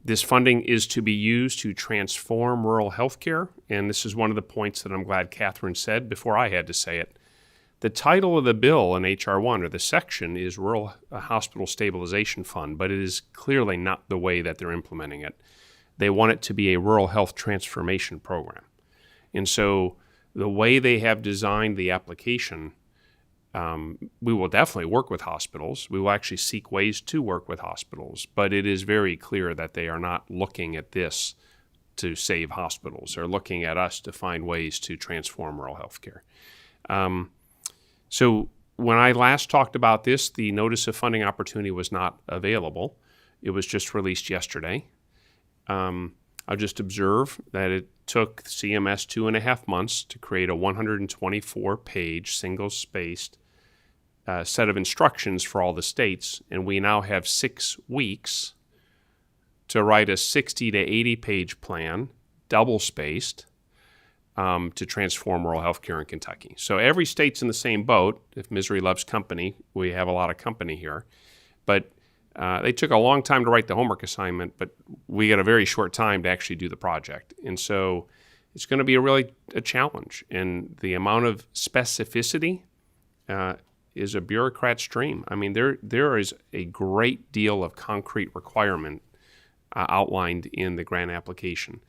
This funding is to be used to transform rural healthcare, and this is one of the points that I'm glad Catherine said before I had to say it. The title of the bill in H.R. 1, or the section, is Rural Hospital Stabilization Fund, but it is clearly not the way that they're implementing it. They want it to be a rural health transformation program. And so the way they have designed the application, we will definitely work with hospitals. We will actually seek ways to work with hospitals, but it is very clear that they are not looking at this to save hospitals. They're looking at us to find ways to transform rural healthcare. So when I last talked about this, the notice of funding opportunity was not available. It was just released yesterday. I'll just observe that it took CMS 2.5 months to create a 124-page, single-spaced set of instructions for all the states, and we now have 6 weeks to write a 60 to 80-page plan, double-spaced, to transform rural healthcare in Kentucky. So every state's in the same boat. If misery loves company, we have a lot of company here. But they took a long time to write the homework assignment, but we got a very short time to actually do the project. And so it's going to be a challenge. And the amount of specificity is a bureaucrat's dream. I mean, there is a great deal of concrete requirement outlined in the grant application.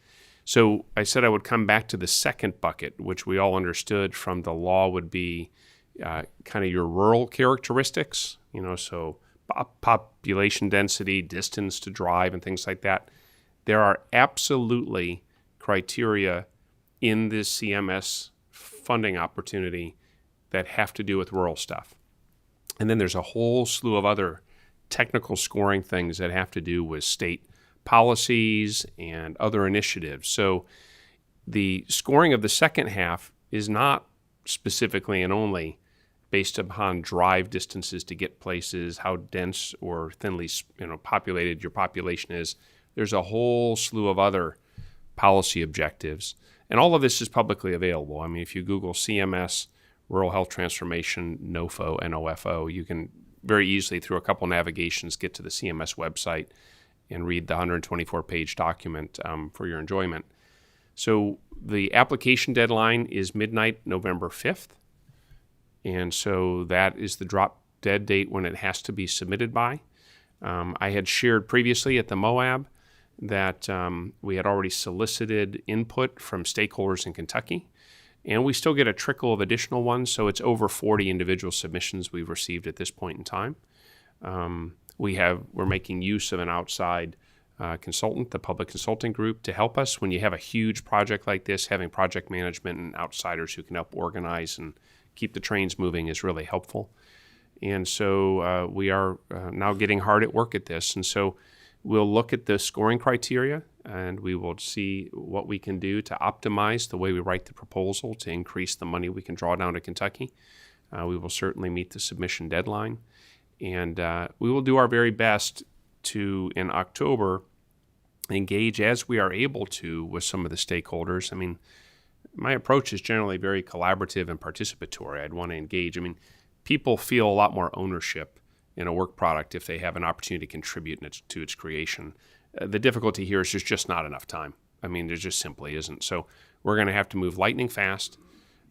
So I said I would come back to the second bucket, which we all understood from the law would be kind of your rural characteristics, so population density, distance to drive, and things like that. There are absolutely criteria in this CMS funding opportunity that have to do with rural stuff. And then there's a whole slew of other technical scoring things that have to do with state policies and other initiatives. So the scoring of the second half is not specifically and only based upon drive distances to get places, how dense or thinly populated your population is. There's a whole slew of other policy objectives. And all of this is publicly available. I mean, if you Google CMS, Rural Health Transformation, NOFO, N-O-F-O, you can very easily, through a couple navigations, get to the CMS website and read the 124-page document for your enjoyment. So the application deadline is midnight, November 5th. And so that is the drop dead date when it has to be submitted by. I had shared previously at the Moab that we had already solicited input from stakeholders in Kentucky, and we still get a trickle of additional ones, so it's over 40 individual submissions we've received at this point in time. We're making use of an outside consultant, the Public Consulting Group, to help us. When you have a huge project like this, having project management and outsiders who can help organize and keep the trains moving is really helpful. And so we are now getting hard at work at this. And so we'll look at the scoring criteria, and we will see what we can do to optimize the way we write the proposal to increase the money we can draw down to Kentucky. We will certainly meet the submission deadline. And we will do our very best to, in October, engage as we are able to with some of the stakeholders. I mean, my approach is generally very collaborative and participatory. I'd want to engage. I mean, people feel a lot more ownership in a work product if they have an opportunity to contribute to its creation. The difficulty here is there's just not enough time. I mean, there just simply isn't. So we're going to have to move lightning fast.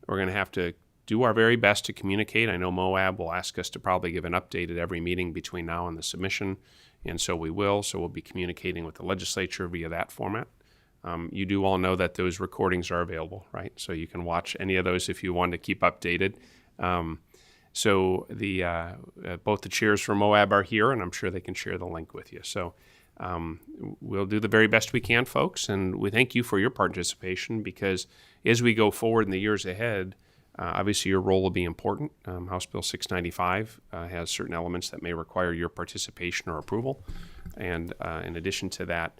We're going to have to do our very best to communicate. I know Moab will ask us to probably give an update at every meeting between now and the submission, and so we will. So we'll be communicating with the legislature via that format. You do all know that those recordings are available, right? So you can watch any of those if you want to keep updated. So both the chairs from Moab are here, and I'm sure they can share the link with you. So we'll do the very best we can, folks, and we thank you for your participation, because as we go forward in the years ahead, obviously your role will be important. House Bill 695 has certain elements that may require your participation or approval, and in addition to that,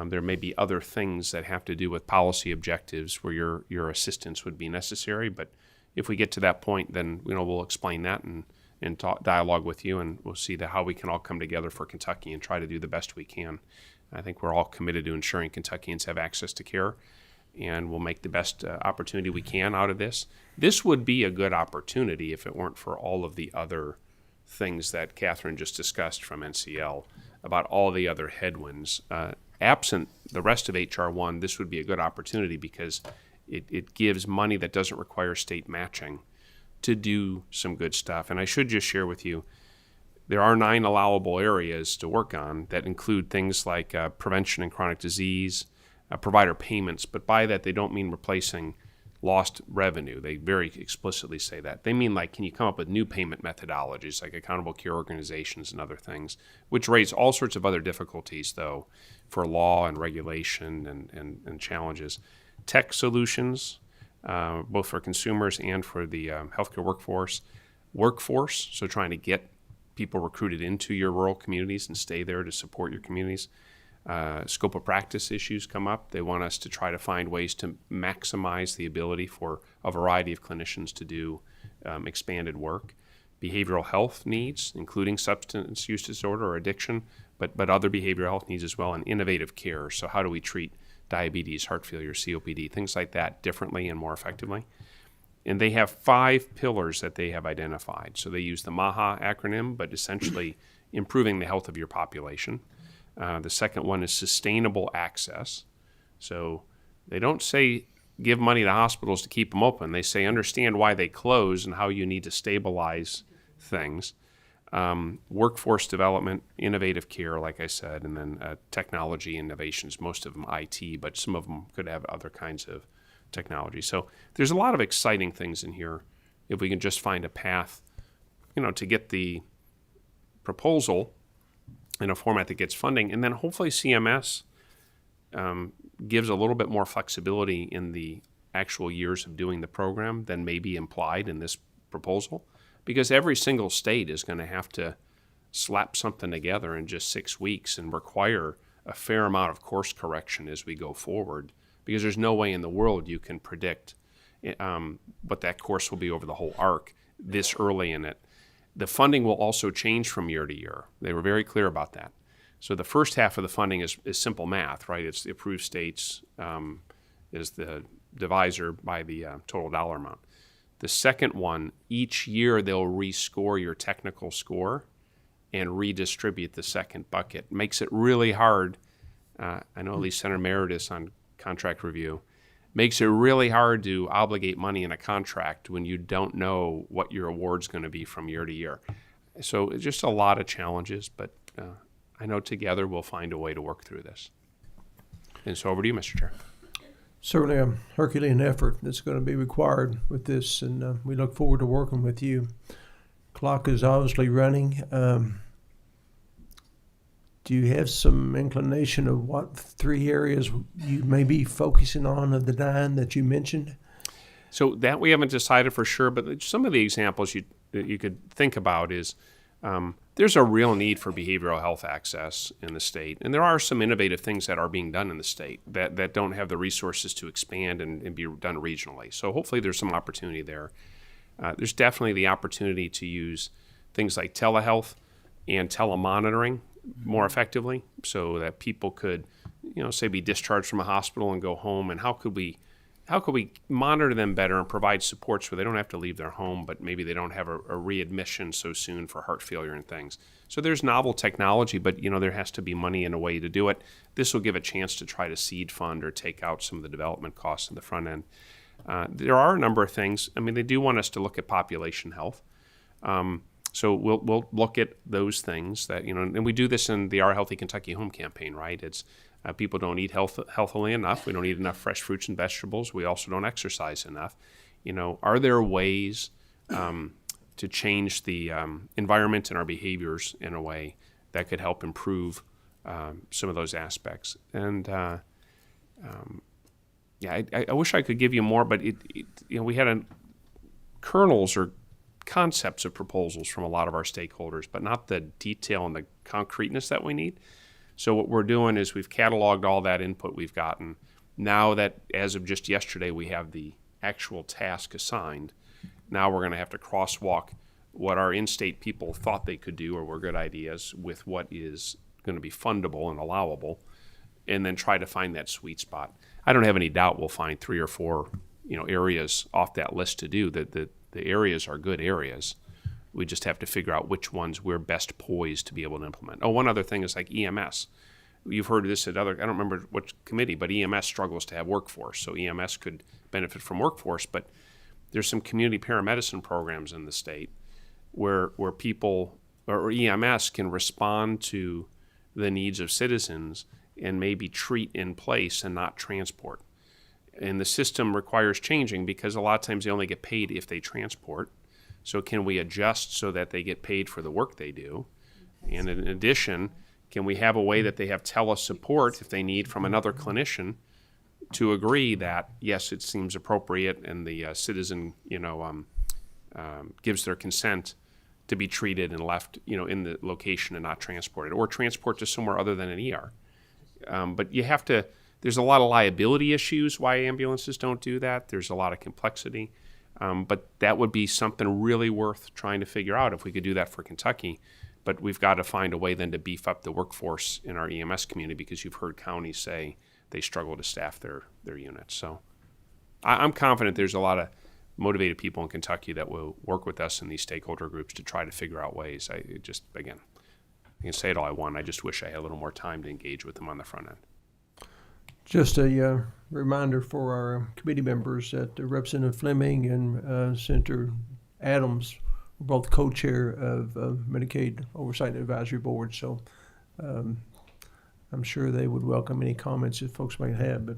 there may be other things that have to do with policy objectives where your assistance would be necessary. But if we get to that point, then we'll explain that and talk, dialogue with you, and we'll see how we can all come together for Kentucky and try to do the best we can. I think we're all committed to ensuring Kentuckians have access to care, and we'll make the best opportunity we can out of this. This would be a good opportunity if it weren't for all of the other things that Catherine just discussed from NCL about all the other headwinds. Absent the rest of H.R. 1, this would be a good opportunity because it gives money that doesn't require state matching to do some good stuff. And I should just share with you, there are 9 allowable areas to work on that include things like prevention and chronic disease, provider payments, but by that they don't mean replacing lost revenue. They very explicitly say that. They mean, like, can you come up with new payment methodologies like accountable care organizations and other things, which raise all sorts of other difficulties, though, for law and regulation and challenges. Tech solutions, both for consumers and for the healthcare workforce, so trying to get people recruited into your rural communities and stay there to support your communities. Scope of practice issues come up. They want us to try to find ways to maximize the ability for a variety of clinicians to do expanded work. Behavioral health needs, including substance use disorder or addiction, but other behavioral health needs as well, and innovative care. So how do we treat diabetes, heart failure, COPD, things like that differently and more effectively? And they have 5 pillars that they have identified. So they use the MAHA acronym, but essentially improving the health of your population. The second one is sustainable access. So they don't say give money to hospitals to keep them open. They say understand why they close and how you need to stabilize things. Workforce development, innovative care, like I said, and then technology innovations, most of them IT, but some of them could have other kinds of technology. So there's a lot of exciting things in here if we can just find a path, to get the proposal in a format that gets funding, and then hopefully CMS gives a little bit more flexibility in the actual years of doing the program than may be implied in this proposal, because every single state is going to have to slap something together in just 6 weeks and require a fair amount of course correction as we go forward, because there's no way in the world you can predict what that course will be over the whole arc this early in it. The funding will also change from year to year. They were very clear about that. So the first half of the funding is simple math, right? It's the approved states is the divisor by the total dollar amount. The second one, each year they'll rescore your technical score and redistribute the second bucket. Makes it really hard. I know at least Senator Meredith on contract review makes it really hard to obligate money in a contract when you don't know what your award's going to be from year to year. So it's just a lot of challenges, but I know together we'll find a way to work through this. And so over to you, Mr. Chair. Certainly a Herculean effort that's going to be required with this, and we look forward to working with you. Clock is obviously running. Do you have some inclination of what 3 areas you may be focusing on of the 9 that you mentioned? So that we haven't decided for sure, but some of the examples that you could think about is there's a real need for behavioral health access in the state. And there are some innovative things that are being done in the state that don't have the resources to expand and be done regionally. So hopefully there's some opportunity there. There's definitely the opportunity to use things like telehealth and telemonitoring more effectively so that people could, say be discharged from a hospital and go home. And how could we monitor them better and provide supports where they don't have to leave their home, but maybe they don't have a readmission so soon for heart failure and things. So there's novel technology, but there has to be money and a way to do it. This will give a chance to try to seed fund or take out some of the development costs in the front end. There are a number of things. I mean, they do want us to look at population health. So we'll look at those things that, and we do this in the Our Healthy Kentucky Home campaign, right? It's people don't eat healthily enough. We don't eat enough fresh fruits and vegetables. We also don't exercise enough. Are there ways to change the environment and our behaviors in a way that could help improve some of those aspects? And I wish I could give you more, but we had kernels or concepts of proposals from a lot of our stakeholders, but not the detail and the concreteness that we need. So what we're doing is we've cataloged all that input we've gotten. Now that, as of just yesterday, we have the actual task assigned, now we're going to have to crosswalk what our in-state people thought they could do or were good ideas with what is going to be fundable and allowable, and then try to find that sweet spot. I don't have any doubt we'll find 3 or 4 areas off that list to do. The areas are good areas. We just have to figure out which ones we're best poised to be able to implement. Oh, one other thing is like EMS. You've heard this at I don't remember which committee, but EMS struggles to have workforce. So EMS could benefit from workforce, but there's some community paramedicine programs in the state where people or EMS can respond to the needs of citizens and maybe treat in place and not transport. And the system requires changing because a lot of times they only get paid if they transport. So can we adjust so that they get paid for the work they do? And in addition, can we have a way that they have tele-support if they need from another clinician to agree that, yes, it seems appropriate and the citizen, gives their consent to be treated and left, in the location and not transported, or transport to somewhere other than an ER. But you have to, there's a lot of liability issues why ambulances don't do that. There's a lot of complexity. But that would be something really worth trying to figure out if we could do that for Kentucky. But we've got to find a way then to beef up the workforce in our EMS community because you've heard counties say they struggle to staff their units. So I'm confident there's a lot of motivated people in Kentucky that will work with us in these stakeholder groups to try to figure out ways. I can say it all I want. I just wish I had a little more time to engage with them on the front end. Just a reminder for our committee members that Representative Fleming and Senator Adams were both co-chair of Medicaid Oversight and Advisory Board, so I'm sure they would welcome any comments that folks might have. But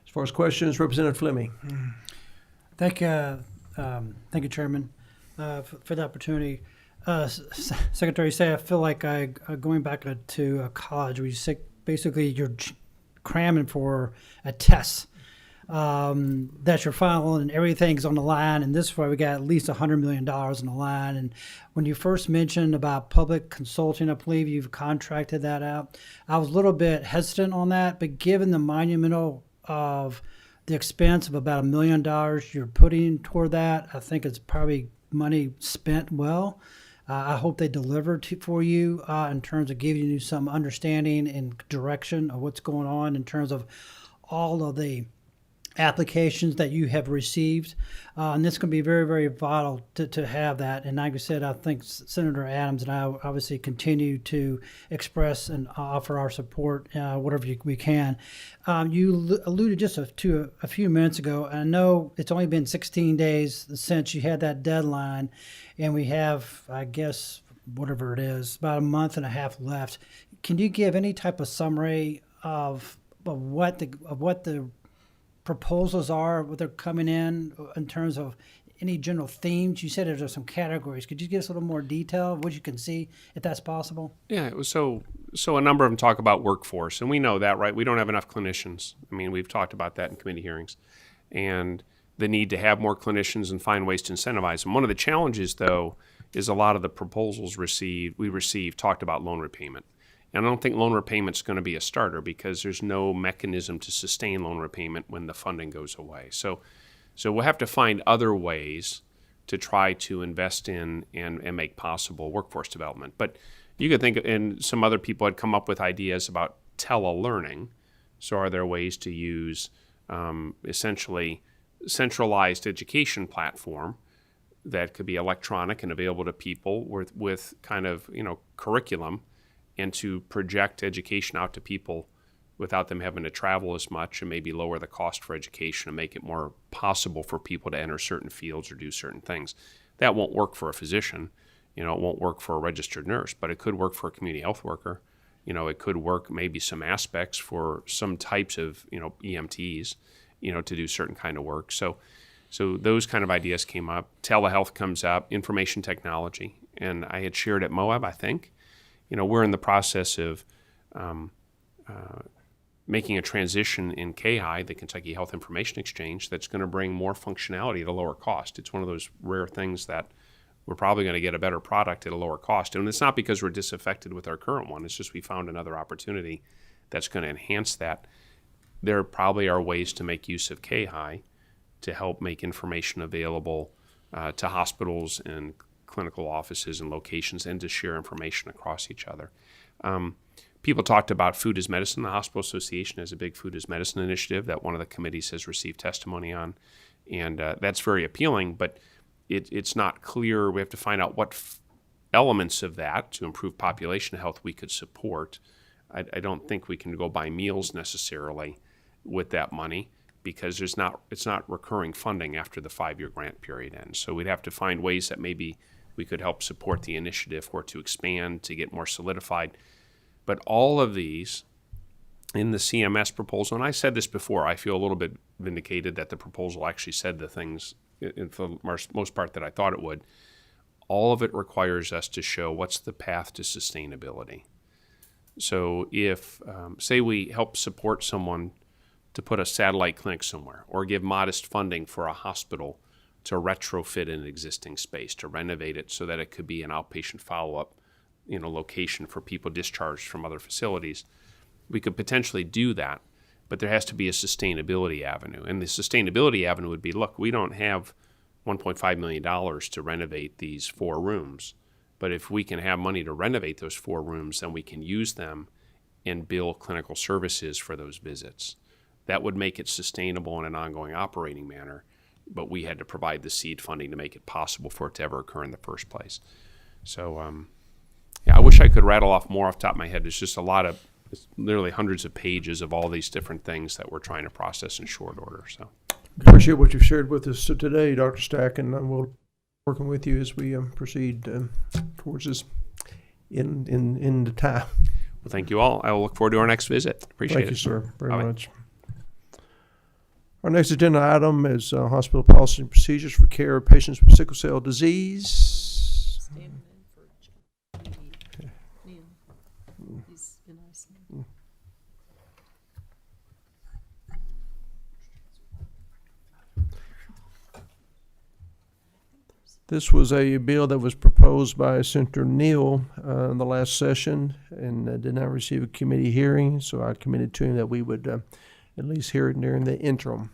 as far as questions, Representative Fleming. Thank you, Chairman, for the opportunity. Secretary Say, I feel like going back to college where basically you're cramming for a test that you're filing and everything's on the line, and this is why we got at least $100 million on the line. And when you first mentioned about public consulting, I believe you've contracted that out. I was a little bit hesitant on that, but given the monumental of the expense of about $1 million you're putting toward that, I think it's probably money spent well. I hope they deliver for you in terms of giving you some understanding and direction of what's going on in terms of all of the applications that you have received. And it's going to be very, very vital to have that. And like I said, I think Senator Adams and I obviously continue to express and offer our support whatever we can. You alluded just to a few minutes ago. I know it's only been 16 days since you had that deadline, and we have, I guess, whatever it is, about a month and a half left. Can you give any type of summary of what the proposals are, what they're coming in terms of any general themes? You said there's some categories. Could you give us a little more detail of what you can see, if that's possible? Yeah, so a number of them talk about workforce, and we know that, right? We don't have enough clinicians. I mean, we've talked about that in committee hearings, and the need to have more clinicians and find ways to incentivize them. One of the challenges, though, is a lot of the proposals we received talked about loan repayment. And I don't think loan repayment's going to be a starter because there's no mechanism to sustain loan repayment when the funding goes away. So we'll have to find other ways to try to invest in and make possible workforce development. But you could think, and some other people had come up with ideas about telelearning. So are there ways to use essentially centralized education platform that could be electronic and available to people with kind of, curriculum, and to project education out to people without them having to travel as much, and maybe lower the cost for education and make it more possible for people to enter certain fields or do certain things. That won't work for a physician. It won't work for a registered nurse, but it could work for a community health worker. It could work maybe some aspects for some types of, EMTs, to do certain kind of work. So those kind of ideas came up. Telehealth comes up, information technology. And I had shared at Moab, I think, we're in the process of making a transition in KHI, the Kentucky Health Information Exchange, that's going to bring more functionality at a lower cost. It's one of those rare things that we're probably going to get a better product at a lower cost. And it's not because we're disaffected with our current one. It's just we found another opportunity that's going to enhance that. There probably are ways to make use of KHI to help make information available to hospitals and clinical offices and locations, and to share information across each other. People talked about food as medicine. The Hospital Association has a big food as medicine initiative that one of the committees has received testimony on, and that's very appealing, but it's not clear. We have to find out what elements of that to improve population health we could support. I don't think we can go buy meals necessarily with that money, because it's not recurring funding after the 5-year grant period ends. So we'd have to find ways that maybe we could help support the initiative or to expand, to get more solidified. But all of these in the CMS proposal, and I said this before, I feel a little bit vindicated that the proposal actually said the things for the most part that I thought it would. All of it requires us to show what's the path to sustainability. So if, say we help support someone to put a satellite clinic somewhere, or give modest funding for a hospital to retrofit an existing space, to renovate it so that it could be an outpatient follow-up, location for people discharged from other facilities, we could potentially do that, but there has to be a sustainability avenue. And the sustainability avenue would be, look, we don't have $1.5 million to renovate these 4 rooms, but if we can have money to renovate those 4 rooms, then we can use them and bill clinical services for those visits. That would make it sustainable in an ongoing operating manner, but we had to provide the seed funding to make it possible for it to ever occur in the first place. So, I wish I could rattle off more off the top of my head. There's just it's literally hundreds of pages of all these different things that we're trying to process in short order. So, Appreciate what you've shared with us today, Dr. Stack, and we'll be working with you as we proceed towards this in the time. well, thank you all. I will look forward to our next visit. Appreciate it. Thank you, sir, very Bye-bye. much. Our next agenda item is hospital policy and procedures for care of patients with sickle cell disease. This was a bill that was proposed by Senator Neal in the last session and did not receive a committee hearing, so I committed to him that we would at least hear it during the interim.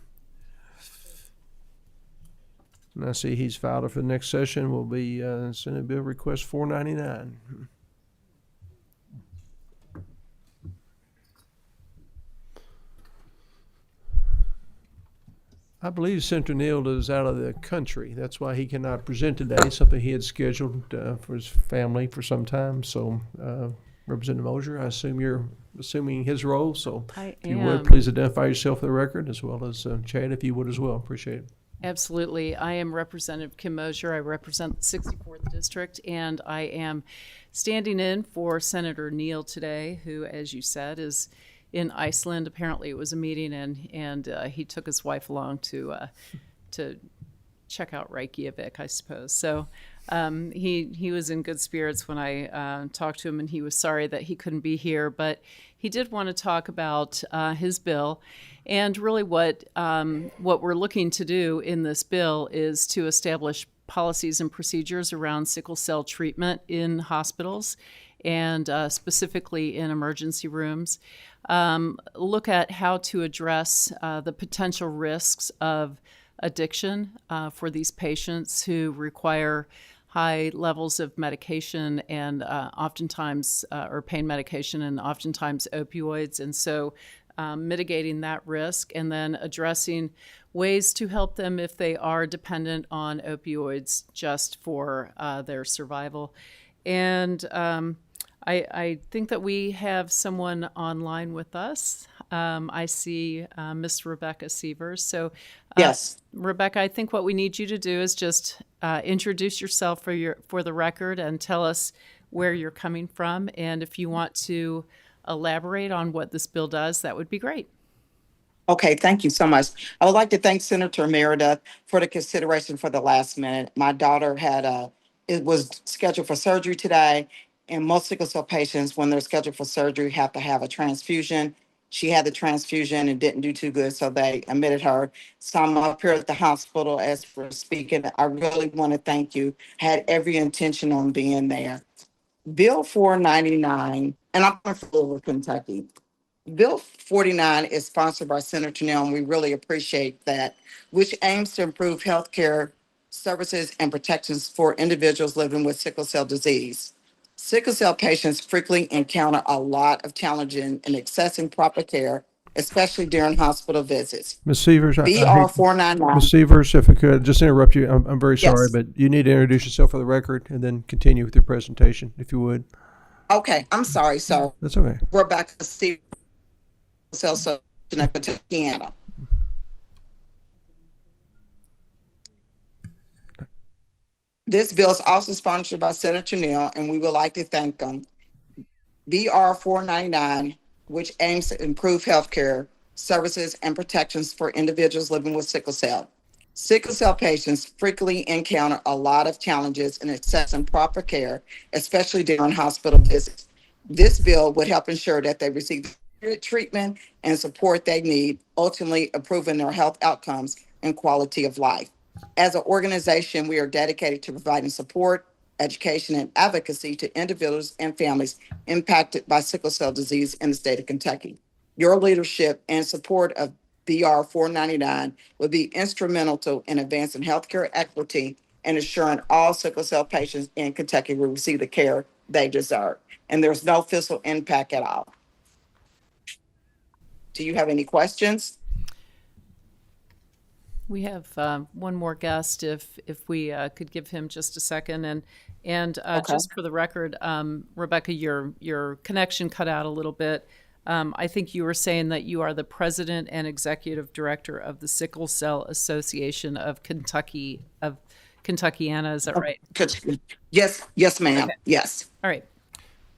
And I see he's filed it for the next session. Will be Senate Bill Request 499. I believe Senator Neal is out of the country. That's why he cannot present today, something he had scheduled for his family for some time. So, Representative Mosier, I assume you're assuming his role. So, I if you am. would, please identify yourself for the record, as well as Chad, if you would as well. Appreciate it. Absolutely. I am Representative Kim Mosier. I represent the 64th District, and I am standing in for Senator Neal today, who, as you said, is in Iceland. Apparently, it was a meeting, and he took his wife along to check out Reykjavik, I suppose. So he was in good spirits when I talked to him, and he was sorry that he couldn't be here, but he did want to talk about his bill. And really what we're looking to do in this bill is to establish policies and procedures around sickle cell treatment in hospitals and specifically in emergency rooms. Look at how to address the potential risks of addiction for these patients who require high levels of medication and oftentimes, or pain medication and oftentimes opioids. And so mitigating that risk and then addressing ways to help them if they are dependent on opioids just for their survival. And I think that we have someone online with us. I see Miss Rebecca Sievers. So, Yes. Rebecca, I think what we need you to do is just introduce yourself for the record and tell us where you're coming from. And if you want to elaborate on what this bill does, that would be great. Okay, thank you so much. I would like to thank Senator Meredith for the consideration for the last minute. My daughter it was scheduled for surgery today, and most sickle cell patients, when they're scheduled for surgery, have to have a transfusion. She had the transfusion and didn't do too good, so they admitted her. So I'm up here at the hospital as we're speaking. I really want to thank you. Had every intention on being there. Bill 499, and I'm from Louisville, Kentucky. Bill 49 is sponsored by Senator Neal, and we really appreciate that, which aims to improve health care services and protections for individuals living with sickle cell disease. Sickle cell patients frequently encounter a lot of challenges in accessing proper care, especially during hospital visits. Ms. Sievers, I BR hate, 499. Ms. Sievers, if I could just interrupt you, I'm very sorry, Yes. but you need to introduce yourself for the record and then continue with your presentation, if you would. Okay, I'm sorry, sir. That's okay. Rebecca Sievers, Cell Association of Kentucky. This bill is also sponsored by Senator Neal, and we would like to thank them. BR 499, which aims to improve healthcare services and protections for individuals living with sickle cell. Sickle cell patients frequently encounter a lot of challenges in accessing proper care, especially during hospital visits. This bill would help ensure that they receive the treatment and support they need, ultimately improving their health outcomes and quality of life. As an organization, we are dedicated to providing support, education, and advocacy to individuals and families impacted by sickle cell disease in the state of Kentucky. Your leadership and support of BR 499 will be instrumental in advancing healthcare equity and ensuring all sickle cell patients in Kentucky will receive the care they deserve. And there's no fiscal impact at all. Do you have any questions? We have one more guest. If we could give him just a second, and Okay. just for the record, Rebecca, your connection cut out a little bit. I think you were saying that you are the president and executive director of the Sickle Cell Association of Kentucky of Kentuckiana. Is that right? Yes, ma'am. Okay. Yes. All right.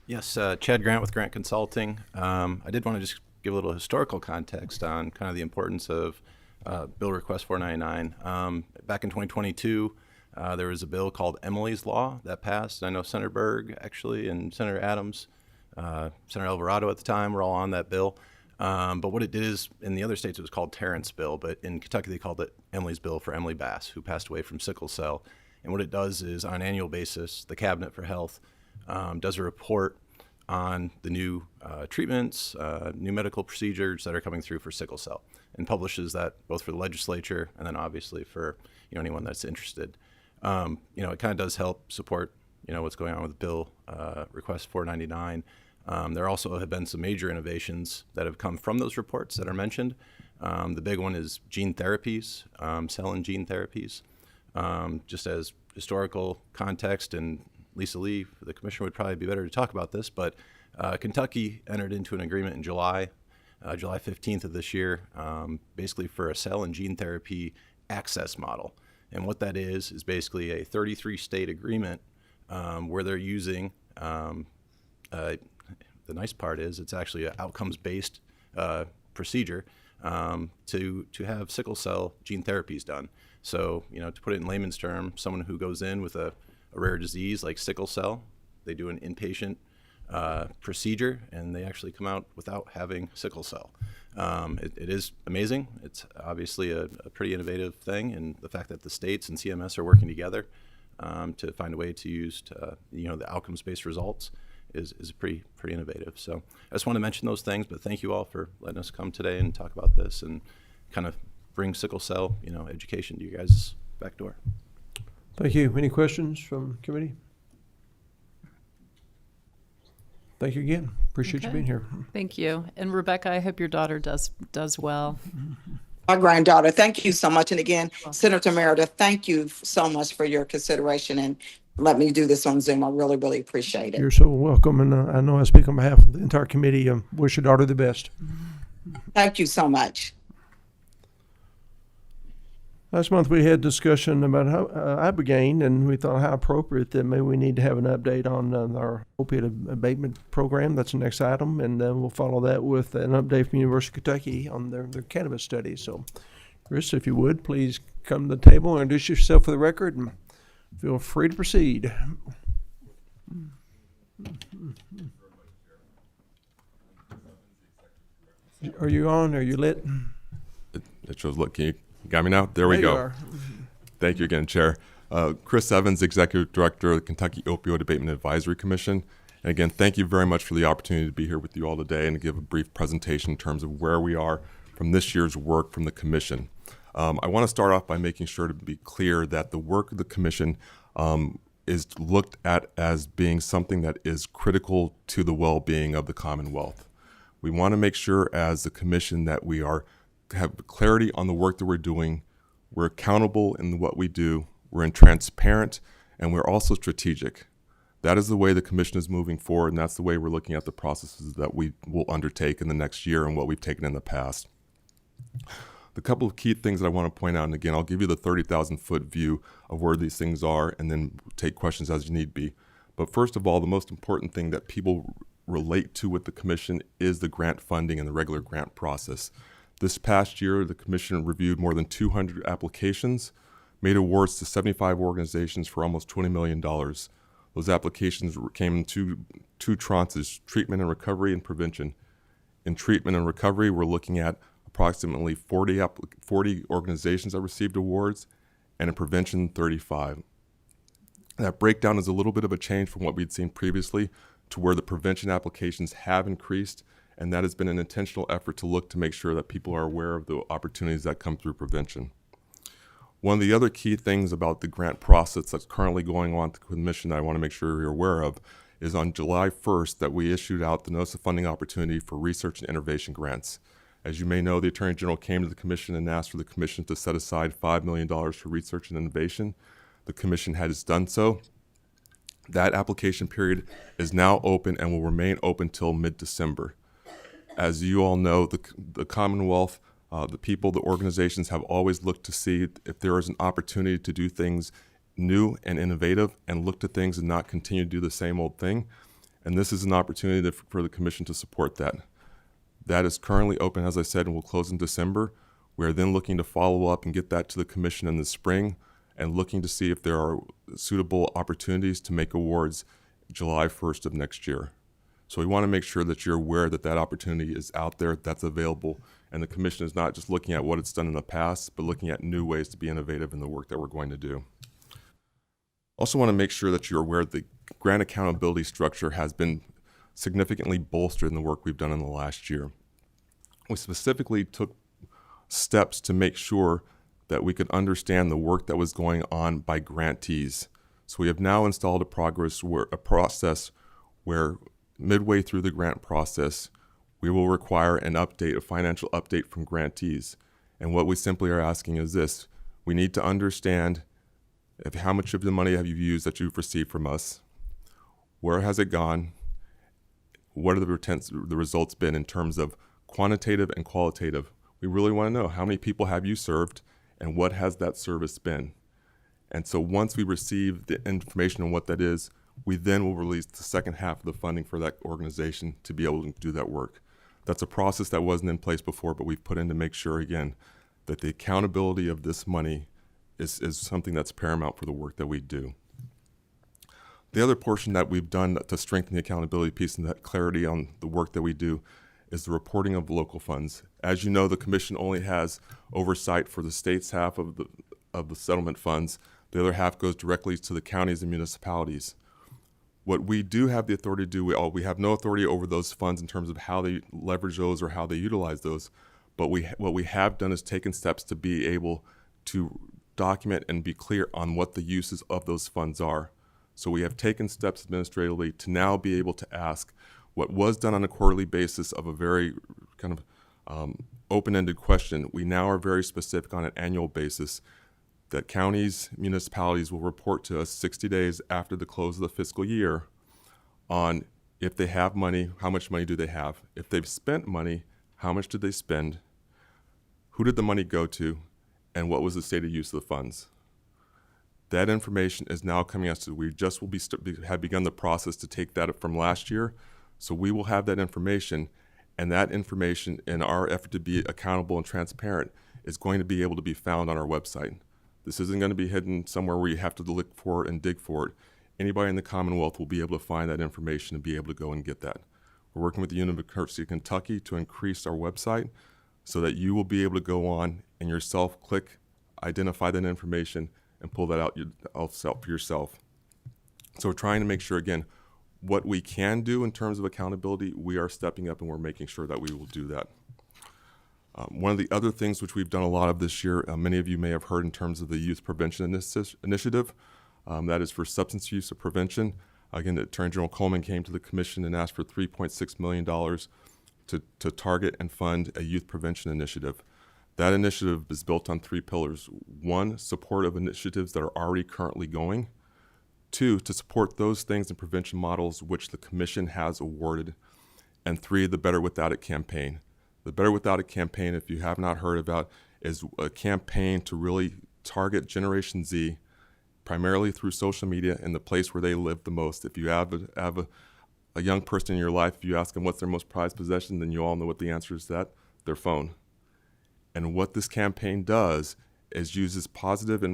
Yes, Chad Grant with Grant Consulting. I did want to just give a little historical context on kind of the importance of Bill Request 499. Back in 2022, there was a bill called Emily's Law that passed. I know Senator Berg, actually, and Senator Adams, Senator Alvarado at the time were all on that bill. But what it did is, in the other states, it was called Terrence Bill, but in Kentucky, they called it Emily's Bill for Emily Bass, who passed away from sickle cell. And what it does is, on an annual basis, the Cabinet for Health does a report on the new treatments, new medical procedures that are coming through for sickle cell, and publishes that both for the legislature and then obviously for anyone that's interested. It kind of does help support what's going on with Bill Request 499. There also have been some major innovations that have come from those reports that are mentioned. The big one is gene therapies, cell and gene therapies. Just as historical context, and Lisa Lee, the commissioner, would probably be better to talk about this, but Kentucky entered into an agreement in July 15th of this year, basically for a cell and gene therapy access model. And what that is basically a 33-state agreement where they're using, the nice part is it's actually an outcomes-based procedure to have sickle cell gene therapies done. So, to put it in layman's terms, someone who goes in with a rare disease like sickle cell, they do an inpatient procedure, and they actually come out without having sickle cell. It is amazing. It's obviously a pretty innovative thing, and the fact that the states and CMS are working together to find a way to use the outcomes-based results is pretty innovative. So I just want to mention those things, but thank you all for letting us come today and talk about this and kind of bring sickle cell education to you guys' back door. Thank you. Any questions from committee? Thank you again. Appreciate you Okay. being here. Thank you. And Rebecca, I hope your daughter does well. My granddaughter, thank you so much. And again, Senator Meredith, thank you so much for your consideration and let me do this on Zoom. I really, really appreciate it. You're so welcome, and I know I speak on behalf of the entire committee. Wish your daughter the best. Thank you so much. Last month we had discussion about ibogaine, and we thought how appropriate that maybe we need to have an update on our opiate abatement program. That's the next item, and we'll follow that with an update from University of Kentucky on their cannabis studies. So, Chris, if you would, please come to the table and introduce yourself for the record, and feel free to proceed. Are you on? Are you lit? It shows, look, can you got me now? There we You go. are. Thank you again, Chair. Chris Evans, Executive Director of the Kentucky Opioid Abatement Advisory Commission. And again, thank you very much for the opportunity to be here with you all today and to give a brief presentation in terms of where we are from this year's work from the Commission. I want to start off by making sure to be clear that the work of the Commission is looked at as being something that is critical to the well-being of the Commonwealth. We want to make sure as the Commission that we have clarity on the work that we're doing, we're accountable in what we do, we're transparent, and we're also strategic. That is the way the Commission is moving forward, and that's the way we're looking at the processes that we will undertake in the next year and what we've taken in the past. The couple of key things that I want to point out, and again, I'll give you the 30,000-foot view of where these things are and then take questions as you need be. But first of all, the most important thing that people relate to with the Commission is the grant funding and the regular grant process. This past year, the Commission reviewed more than 200 applications, made awards to 75 organizations for almost $20 million. Those applications came in two tranches, treatment and recovery and prevention. In treatment and recovery, we're looking at approximately 40 organizations that received awards, and in prevention, 35. That breakdown is a little bit of a change from what we'd seen previously to where the prevention applications have increased, and that has been an intentional effort to look to make sure that people are aware of the opportunities that come through prevention. One of the other key things about the grant process that's currently going on at the Commission that I want to make sure you're aware of is on July 1st that we issued out the Notice of Funding Opportunity for Research and Innovation Grants. As you may know, the Attorney General came to the Commission and asked for the Commission to set aside $5 million for research and innovation. The Commission has done so. That application period is now open and will remain open till mid-December. As you all know, the Commonwealth, the people, the organizations have always looked to see if there is an opportunity to do things new and innovative and look to things and not continue to do the same old thing. And this is an opportunity for the Commission to support that. That is currently open, as I said, and will close in December. We are then looking to follow up and get that to the Commission in the spring and looking to see if there are suitable opportunities to make awards July 1st of next year. So we want to make sure that you're aware that that opportunity is out there, that's available, and the Commission is not just looking at what it's done in the past, but looking at new ways to be innovative in the work that we're going to do. Also want to make sure that you're aware that the grant accountability structure has been significantly bolstered in the work we've done in the last year. We specifically took steps to make sure that we could understand the work that was going on by grantees. So we have now installed a process where midway through the grant process, we will require an update, a financial update from grantees. And what we simply are asking is this: we need to understand how much of the money have you used that you've received from us, where has it gone, what are the results been in terms of quantitative and qualitative. We really want to know how many people have you served and what has that service been. And so once we receive the information on what that is, we then will release the second half of the funding for that organization to be able to do that work. That's a process that wasn't in place before, but we've put in to make sure, again, that the accountability of this money is something that's paramount for the work that we do. The other portion that we've done to strengthen the accountability piece and that clarity on the work that we do is the reporting of local funds. As you know, the commission only has oversight for the state's half of the settlement funds. The other half goes directly to the counties and municipalities. What we do have the authority to do, we have no authority over those funds in terms of how they leverage those or how they utilize those. But what we have done is taken steps to be able to document and be clear on what the uses of those funds are. So we have taken steps administratively to now be able to ask what was done on a quarterly basis of a very kind of open-ended question. We now are very specific on an annual basis that counties, municipalities will report to us 60 days after the close of the fiscal year on if they have money, how much money do they have? If they've spent money, how much did they spend? Who did the money go to? And what was the stated use of the funds? That information is now coming us to, we just will have begun the process to take that from last year. So we will have that information, and that information in our effort to be accountable and transparent is going to be able to be found on our website. This isn't going to be hidden somewhere where you have to look for it and dig for it. Anybody in the Commonwealth will be able to find that information and be able to go and get that. We're working with the University of Kentucky to increase our website so that you will be able to go on and yourself click, identify that information, and pull that out for yourself. So we're trying to make sure, again, what we can do in terms of accountability, we are stepping up and we're making sure that we will do that. One of the other things which we've done a lot of this year, many of you may have heard in terms of the Youth Prevention Initiative, that is for substance use prevention. Again, Attorney General Coleman came to the commission and asked for $3.6 million to target and fund a youth prevention initiative. That initiative is built on 3 pillars. 1, support of initiatives that are already currently going. 2, to support those things and prevention models which the commission has awarded. And 3, the Better Without It campaign. The Better Without It campaign, if you have not heard about, is a campaign to really target Generation Z, primarily through social media and the place where they live the most. If you have a young person in your life, if you ask them what's their most prized possession, then you all know what the answer is to that, their phone. And what this campaign does is uses positive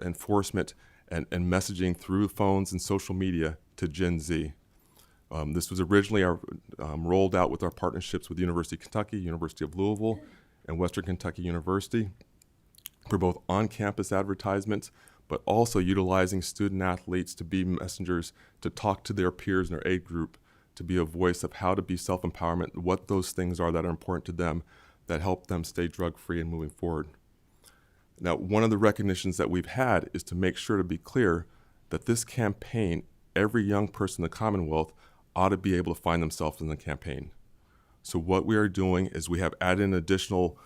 enforcement and messaging through phones and social media to Gen Z. This was originally rolled out with our partnerships with the University of Kentucky, University of Louisville, and Western Kentucky University for both on-campus advertisements, but also utilizing student athletes to be messengers, to talk to their peers in their aid group, to be a voice of how to be self-empowerment, what those things are that are important to them that help them stay drug-free and moving forward. Now, one of the recognitions that we've had is to make sure to be clear that this campaign, every young person in the Commonwealth ought to be able to find themselves in the campaign. So what we are doing is we have added in additional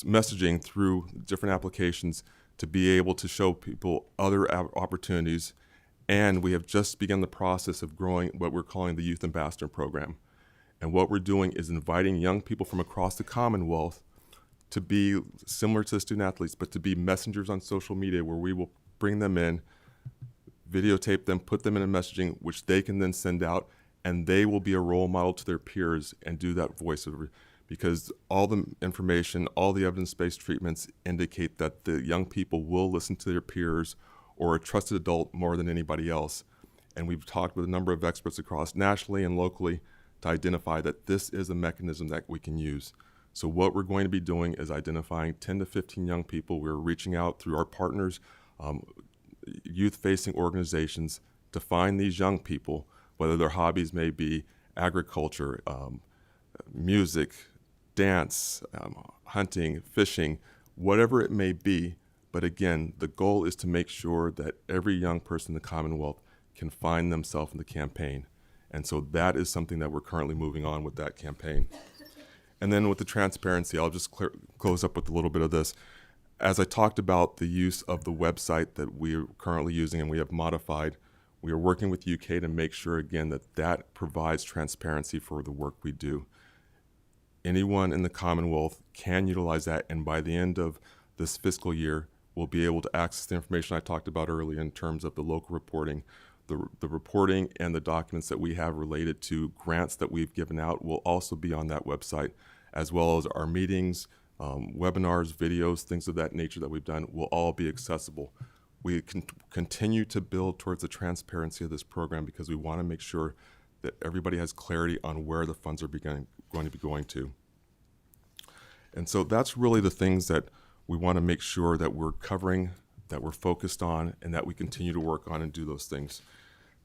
messaging through different applications to be able to show people other opportunities, and we have just begun the process of growing what we're calling the Youth Ambassador Program. And what we're doing is inviting young people from across the Commonwealth to be similar to the student athletes, but to be messengers on social media where we will bring them in, videotape them, put them in a messaging which they can then send out, and they will be a role model to their peers and do that voice because all the information, all the evidence-based treatments indicate that the young people will listen to their peers or a trusted adult more than anybody else. And we've talked with a number of experts across nationally and locally to identify that this is a mechanism that we can use. So what we're going to be doing is identifying 10 to 15 young people. We're reaching out through our partners, youth-facing organizations, to find these young people, whether their hobbies may be agriculture, music, dance, hunting, fishing, whatever it may be. But again, the goal is to make sure that every young person in the Commonwealth can find themselves in the campaign. And so that is something that we're currently moving on with that campaign. And then with the transparency, I'll just close up with a little bit of this. As I talked about the use of the website that we are currently using and we have modified, we are working with UK to make sure, again, that that provides transparency for the work we do. Anyone in the Commonwealth can utilize that, and by the end of this fiscal year, we'll be able to access the information I talked about earlier in terms of the local reporting. the reporting and the documents that we have related to grants that we've given out will also be on that website, as well as our meetings, webinars, videos, things of that nature that we've done will all be accessible. We can continue to build towards the transparency of this program because we want to make sure that everybody has clarity on where the funds are going to be going to. And so that's really the things that we want to make sure that we're covering, that we're focused on, and that we continue to work on and do those things.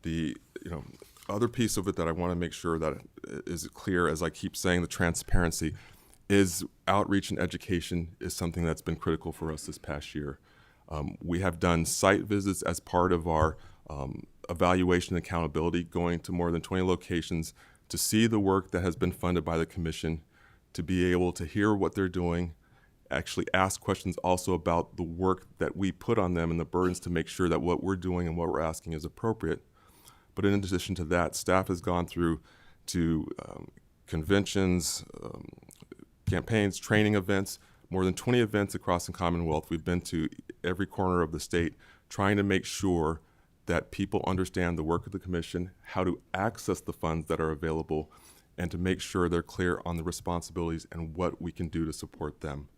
The other piece of it that I want to make sure that is clear, as I keep saying, the transparency, is outreach and education is something that's been critical for us this past year. We have done site visits as part of our evaluation and accountability, going to more than 20 locations to see the work that has been funded by the Commission, to be able to hear what they're doing, actually ask questions also about the work that we put on them and the burdens to make sure that what we're doing and what we're asking is appropriate. But in addition to that, staff has gone through to conventions, campaigns, training events, more than 20 events across the Commonwealth. We've been to every corner of the state trying to make sure that people understand the work of the Commission, how to access the funds that are available, and to make sure they're clear on the responsibilities and what we can do to support them.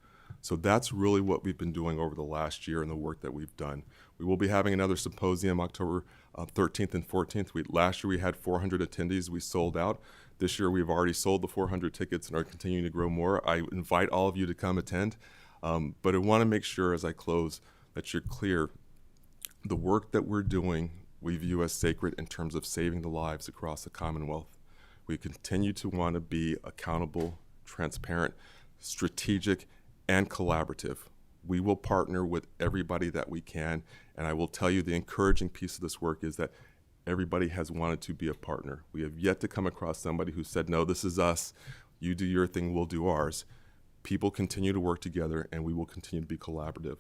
So that's really what we've been doing over the last year and the work that we've done. We will be having another symposium October 13th and 14th. Last year we had 400 attendees. We sold out. This year we've already sold the 400 tickets and are continuing to grow more. I invite all of you to come attend. But I want to make sure as I close that you're clear. The work that we're doing we view as sacred in terms of saving the lives across the Commonwealth. We continue to want to be accountable, transparent, strategic, and collaborative. We will partner with everybody that we can, and I will tell you the encouraging piece of this work is that everybody has wanted to be a partner. We have yet to come across somebody who said, no, this is us, you do your thing, we'll do ours. People continue to work together, and we will continue to be collaborative.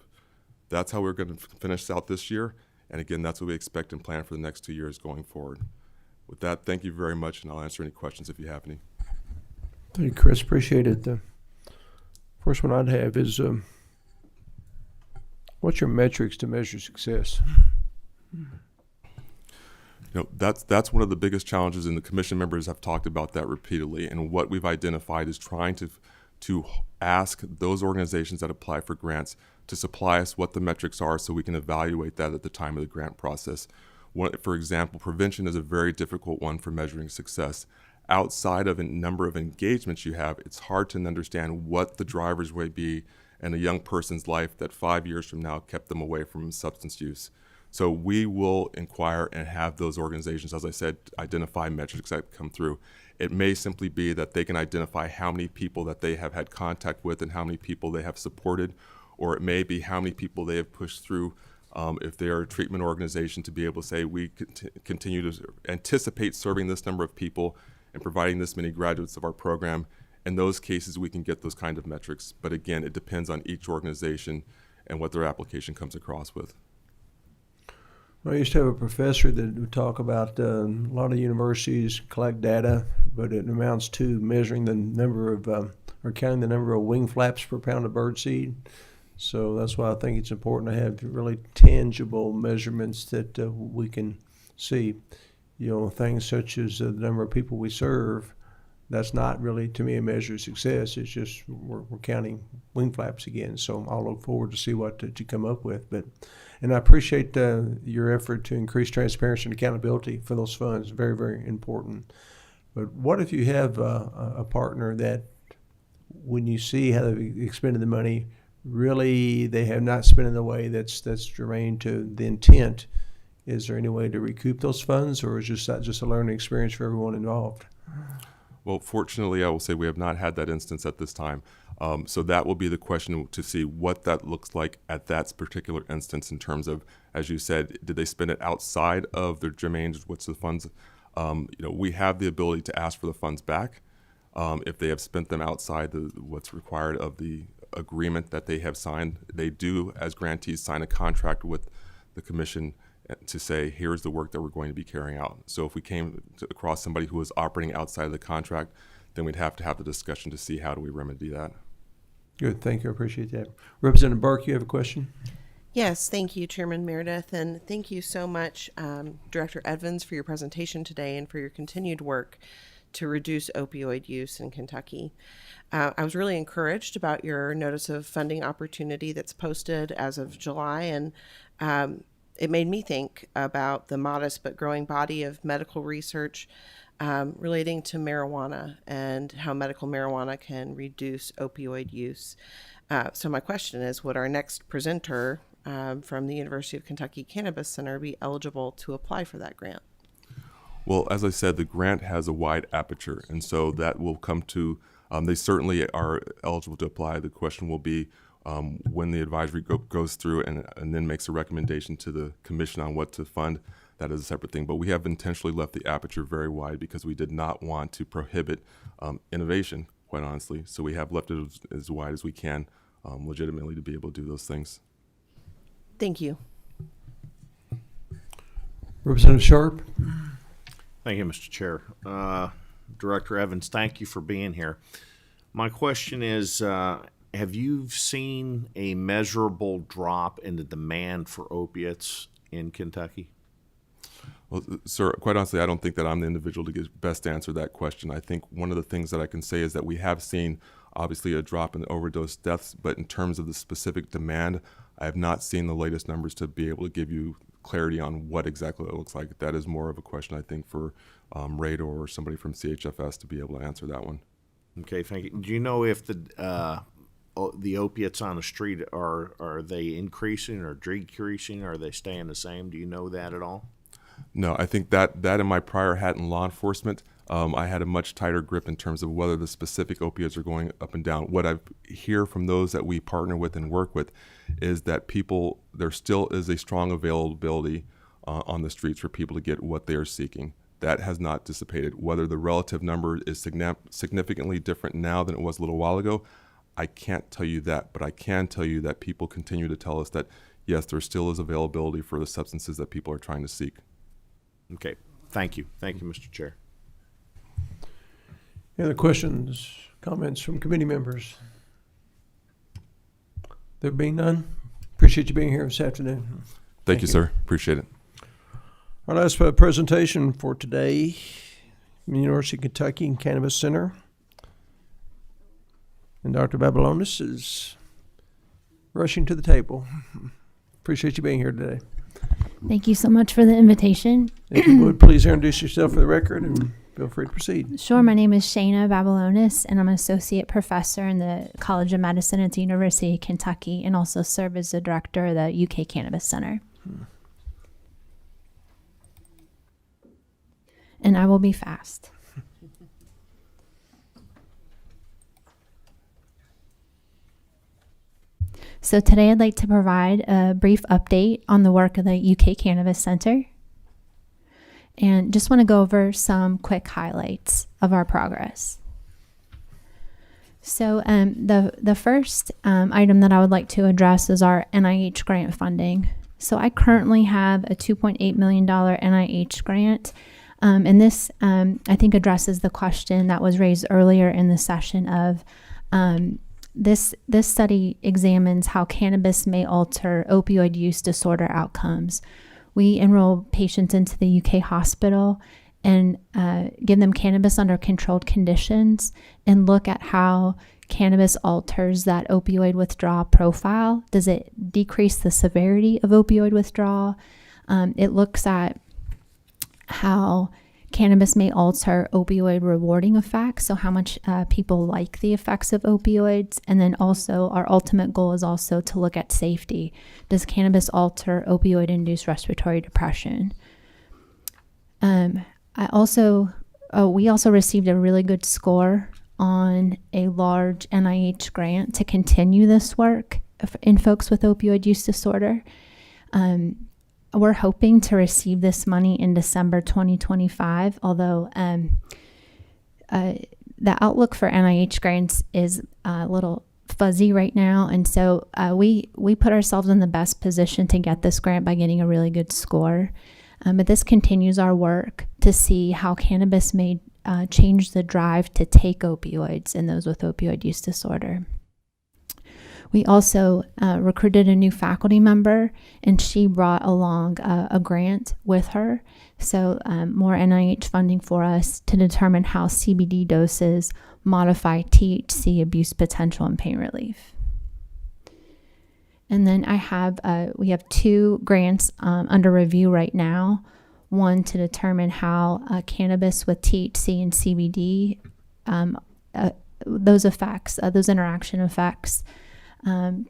That's how we're going to finish out this year, and again, that's what we expect and plan for the next 2 years going forward. With that, thank you very much, and I'll answer any questions if you have any. Thank you, Chris. Appreciate it. First one I'd have is, what's your metrics to measure success? That's one of the biggest challenges, and the Commission members have talked about that repeatedly. And what we've identified is trying to ask those organizations that apply for grants to supply us what the metrics are so we can evaluate that at the time of the grant process. For example, prevention is a very difficult one for measuring success. Outside of a number of engagements you have, it's hard to understand what the drivers may be in a young person's life that 5 years from now kept them away from substance use. So we will inquire and have those organizations, as I said, identify metrics that come through. It may simply be that they can identify how many people that they have had contact with and how many people they have supported, or it may be how many people they have pushed through. If they are a treatment organization, to be able to say we continue to anticipate serving this number of people and providing this many graduates of our program. In those cases, we can get those kind of metrics. But again, it depends on each organization and what their application comes across with. I used to have a professor that would talk about a lot of universities collect data, but it amounts to measuring the number of, or counting the number of wing flaps per pound of birdseed. So that's why I think it's important to have really tangible measurements that we can see. Things such as the number of people we serve, that's not really, to me, a measure of success. It's just we're counting wing flaps again. So I'll look forward to see what you come up with. And I appreciate your effort to increase transparency and accountability for those funds. Very, very important. But what if you have a partner that, when you see how they've expended the money, really they have not spent in the way that's germane to the intent? Is there any way to recoup those funds, or is that just a learning experience for everyone involved? Well, fortunately, I will say we have not had that instance at this time. So that will be the question to see what that looks like at that particular instance in terms of, as you said, did they spend it outside of their germane? What's the funds? We have the ability to ask for the funds back if they have spent them outside what's required of the agreement that they have signed. They do, as grantees, sign a contract with the Commission to say, here's the work that we're going to be carrying out. So if we came across somebody who was operating outside of the contract, then we'd have to have the discussion to see how do we remedy that. Good, thank you, I appreciate that. Representative Burke, you have a question? Yes, thank you, Chairman Meredith, and thank you so much, Director Evans, for your presentation today and for your continued work to reduce opioid use in Kentucky. I was really encouraged about your notice of funding opportunity that's posted as of July, and it made me think about the modest but growing body of medical research relating to marijuana and how medical marijuana can reduce opioid use. So my question is, would our next presenter from the University of Kentucky Cannabis Center be eligible to apply for that grant? Well, as I said, the grant has a wide aperture, and so that will come to, they certainly are eligible to apply. The question will be when the advisory goes through and then makes a recommendation to the commission on what to fund. That is a separate thing, but we have intentionally left the aperture very wide because we did not want to prohibit innovation, quite honestly. So we have left it as wide as we can legitimately to be able to do those things. Thank you. Representative Sharp? Thank you, Mr. Chair. Director Evans, thank you for being here. My question is, have you seen a measurable drop in the demand for opiates in Kentucky? Well, sir, quite honestly, I don't think that I'm the individual to best answer that question. I think one of the things that I can say is that we have seen, obviously, a drop in the overdose deaths, but in terms of the specific demand, I have not seen the latest numbers to be able to give you clarity on what exactly it looks like. That is more of a question, I think, for Rador or somebody from CHFS to be able to answer that one. Okay, thank you. Do you know if the opiates on the street are they increasing or decreasing? Or are they staying the same? Do you know that at all? No, I think that in my prior hat in law enforcement, I had a much tighter grip in terms of whether the specific opiates are going up and down. What I hear from those that we partner with and work with is that there still is a strong availability on the streets for people to get what they are seeking. That has not dissipated. Whether the relative number is significantly different now than it was a little while ago, I can't tell you that, but I can tell you that people continue to tell us that, yes, there still is availability for the substances that people are trying to seek. Okay, thank you. Thank you, Mr. Chair. Any other questions, comments from committee members? There being none, appreciate you being here this afternoon. Thank you, sir. Appreciate it. Our last presentation for today, University of Kentucky Cannabis Center. And Dr. Babylonis is rushing to the table. Appreciate you being here today. Thank you so much for the invitation. If you would, please introduce yourself for the record and feel free to proceed. Sure. My name is Shayna Babylonis, and I'm an associate professor in the College of Medicine at the University of Kentucky and also serve as the director of the UK Cannabis Center. And I will be fast. So today I'd like to provide a brief update on the work of the UK Cannabis Center. And just want to go over some quick highlights of our progress. So the first item that I would like to address is our NIH grant funding. So I currently have a $2.8 million NIH grant. And this, I think, addresses the question that was raised earlier in the session of this study examines how cannabis may alter opioid use disorder outcomes. We enroll patients into the UK hospital and give them cannabis under controlled conditions and look at how cannabis alters that opioid withdrawal profile. Does it decrease the severity of opioid withdrawal? It looks at how cannabis may alter opioid rewarding effects, so how much people like the effects of opioids. And then also our ultimate goal is also to look at safety. Does cannabis alter opioid-induced respiratory depression? We also received a really good score on a large NIH grant to continue this work in folks with opioid use disorder. We're hoping to receive this money in December 2025, although the outlook for NIH grants is a little fuzzy right now. And so we put ourselves in the best position to get this grant by getting a really good score. But this continues our work to see how cannabis may change the drive to take opioids in those with opioid use disorder. We also recruited a new faculty member, and she brought along a grant with her. So more NIH funding for us to determine how CBD doses modify THC abuse potential and pain relief. And then we have 2 grants under review right now. One to determine how cannabis with THC and CBD, those interaction effects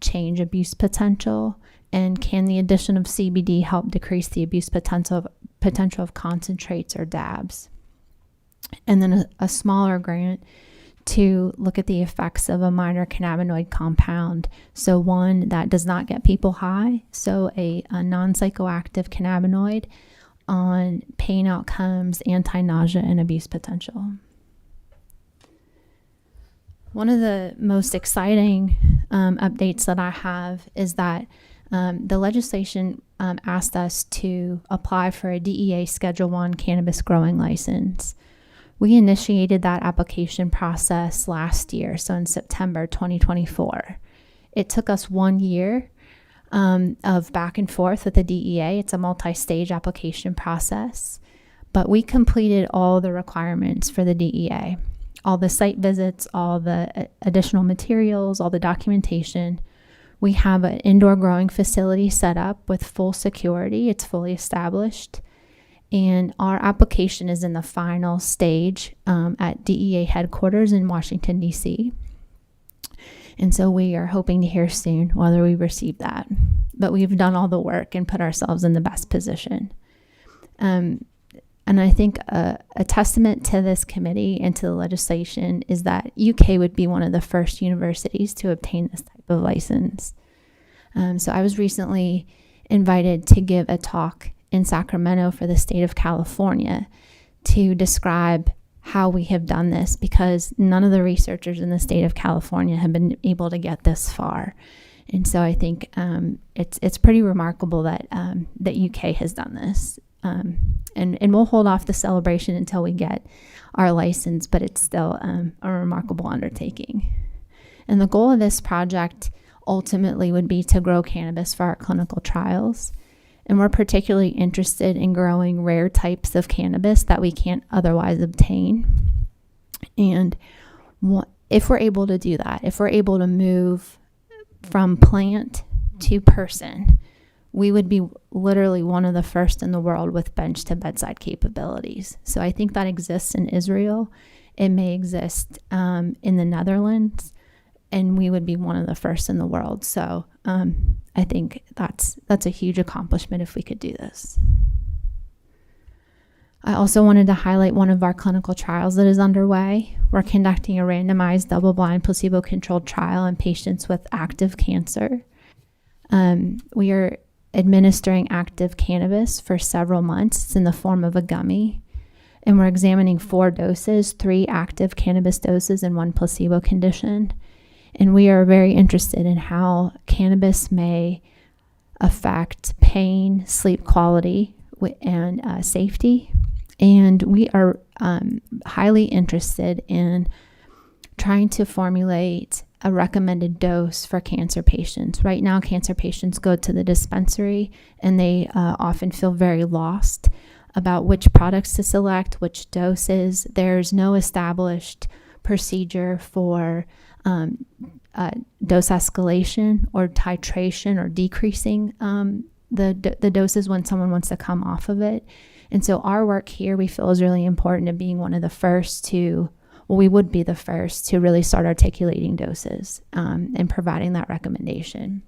change abuse potential, and can the addition of CBD help decrease the abuse potential of concentrates or dabs. And then a smaller grant to look at the effects of a minor cannabinoid compound. So one that does not get people high, so a non-psychoactive cannabinoid on pain outcomes, anti-nausea, and abuse potential. One of the most exciting updates that I have is that the legislation asked us to apply for a DEA Schedule I cannabis growing license. We initiated that application process last year, so in September 2024. It took us 1 year of back and forth with the DEA. It's a multi-stage application process, but we completed all the requirements for the DEA, all the site visits, all the additional materials, all the documentation. We have an indoor growing facility set up with full security. It's fully established. And our application is in the final stage at DEA headquarters in Washington, D.C. And so we are hoping to hear soon whether we receive that. But we've done all the work and put ourselves in the best position. And I think a testament to this committee and to the legislation is that UK would be one of the first universities to obtain this type of license. So I was recently invited to give a talk in Sacramento for the state of California to describe how we have done this, because none of the researchers in the state of California have been able to get this far. And so I think it's pretty remarkable that that UK has done this. And we'll hold off the celebration until we get our license, but it's still a remarkable undertaking. And the goal of this project ultimately would be to grow cannabis for our clinical trials. And we're particularly interested in growing rare types of cannabis that we can't otherwise obtain. And if we're able to do that, if we're able to move from plant to person, we would be literally one of the first in the world with bench to bedside capabilities. So I think that exists in Israel. It may exist in the Netherlands, and we would be one of the first in the world. So I think that's a huge accomplishment if we could do this. I also wanted to highlight one of our clinical trials that is underway. We're conducting a randomized, double-blind, placebo-controlled trial in patients with active cancer. We are administering active cannabis for several months. It's in the form of a gummy. And we're examining 4 doses, 3 active cannabis doses and 1 placebo condition. And we are very interested in how cannabis may affect pain, sleep quality, and safety. And we are highly interested in trying to formulate a recommended dose for cancer patients. Right now, cancer patients go to the dispensary and they often feel very lost about which products to select, which doses. There's no established procedure for dose escalation or titration or decreasing the doses when someone wants to come off of it. And so our work here, we feel, is really important in being one of the first to, well, we would be the first to really start articulating doses and providing that recommendation.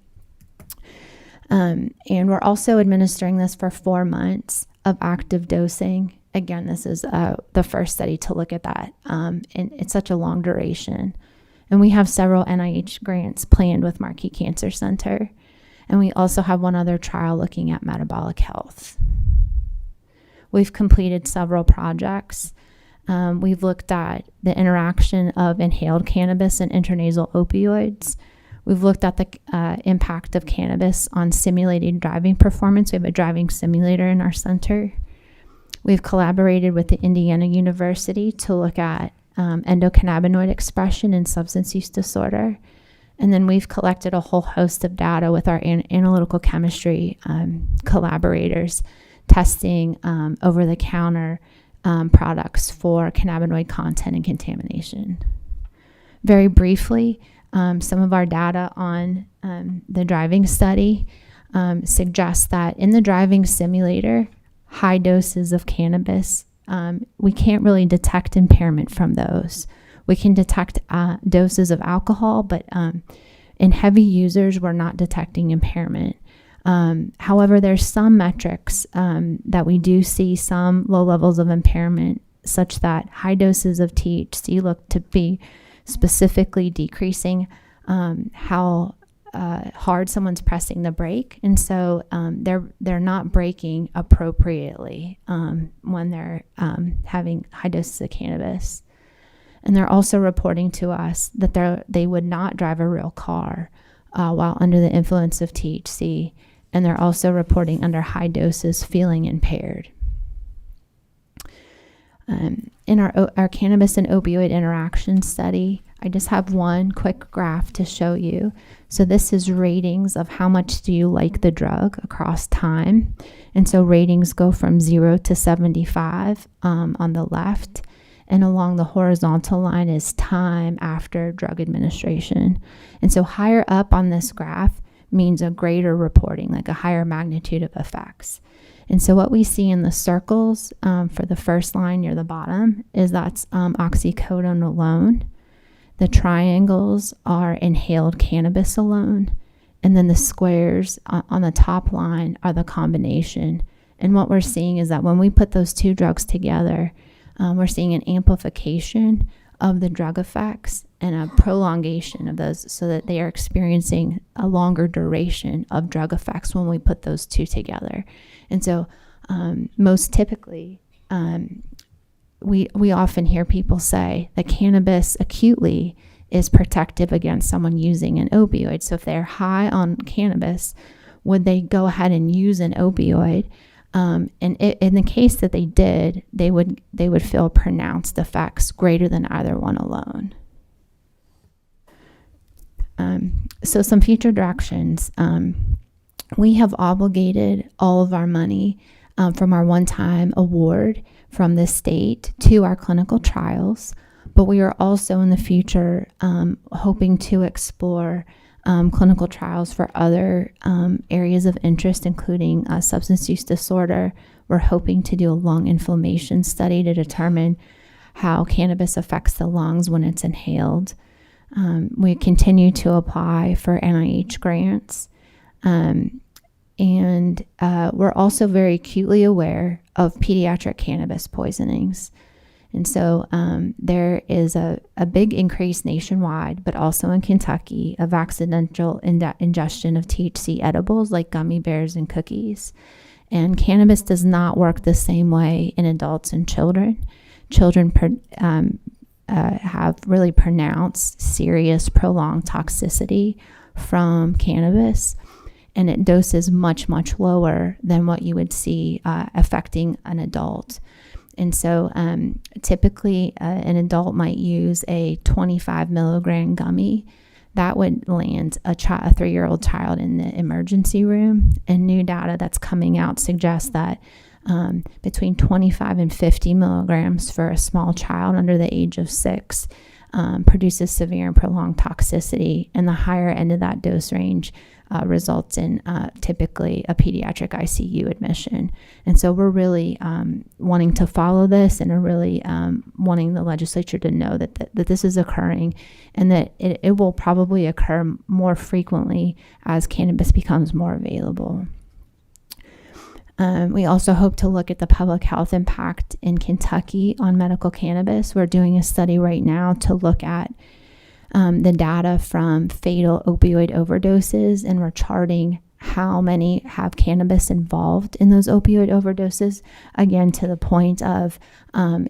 And we're also administering this for 4 months of active dosing. Again, this is the first study to look at that. And it's such a long duration. And we have several NIH grants planned with Marquis Cancer Center. And we also have one other trial looking at metabolic health. We've completed several projects. We've looked at the interaction of inhaled cannabis and intranasal opioids. We've looked at the impact of cannabis on simulated driving performance. We have a driving simulator in our center. We've collaborated with the Indiana University to look at endocannabinoid expression in substance use disorder. And then we've collected a whole host of data with our analytical chemistry collaborators, testing over-the-counter products for cannabinoid content and contamination. Very briefly, some of our data on the driving study suggests that in the driving simulator, high doses of cannabis, we can't really detect impairment from those. We can detect doses of alcohol, but in heavy users, we're not detecting impairment. However, there's some metrics that we do see some low levels of impairment, such that high doses of THC look to be specifically decreasing how hard someone's pressing the brake, and so they're not braking appropriately when they're having high doses of cannabis. And they're also reporting to us that they would not drive a real car while under the influence of THC, and they're also reporting under high doses feeling impaired. In our cannabis and opioid interaction study, I just have one quick graph to show you. So this is ratings of how much do you like the drug across time. And so ratings go from 0 to 75 on the left. And along the horizontal line is time after drug administration. And so higher up on this graph means a greater reporting, like a higher magnitude of effects. And so what we see in the circles for the first line near the bottom is that's oxycodone alone. The triangles are inhaled cannabis alone. And then the squares on the top line are the combination. And what we're seeing is that when we put those two drugs together, we're seeing an amplification of the drug effects and a prolongation of those, so that they are experiencing a longer duration of drug effects when we put those two together. And so most typically, we often hear people say that cannabis acutely is protective against someone using an opioid. So if they're high on cannabis, would they go ahead and use an opioid? And in the case that they did, they would feel pronounced effects greater than either one alone. So some future directions. We have obligated all of our money from our one-time award from the state to our clinical trials, but we are also in the future hoping to explore clinical trials for other areas of interest, including substance use disorder. We're hoping to do a lung inflammation study to determine how cannabis affects the lungs when it's inhaled. We continue to apply for NIH grants. And we're also very acutely aware of pediatric cannabis poisonings. And so there is a big increase nationwide, but also in Kentucky, of accidental ingestion of THC edibles like gummy bears and cookies. And cannabis does not work the same way in adults and children. Children have really pronounced, serious, prolonged toxicity from cannabis, and it doses much, much lower than what you would see affecting an adult. And so typically an adult might use a 25 milligram gummy. That would land a 3-year-old child in the emergency room. And new data that's coming out suggests that between 25 and 50 milligrams for a small child under the age of 6 produces severe and prolonged toxicity. And the higher end of that dose range results in typically a pediatric ICU admission. And so we're really wanting to follow this, and are really wanting the legislature to know that this is occurring, and that it will probably occur more frequently as cannabis becomes more available. We also hope to look at the public health impact in Kentucky on medical cannabis. We're doing a study right now to look at the data from fatal opioid overdoses, and we're charting how many have cannabis involved in those opioid overdoses, again, to the point of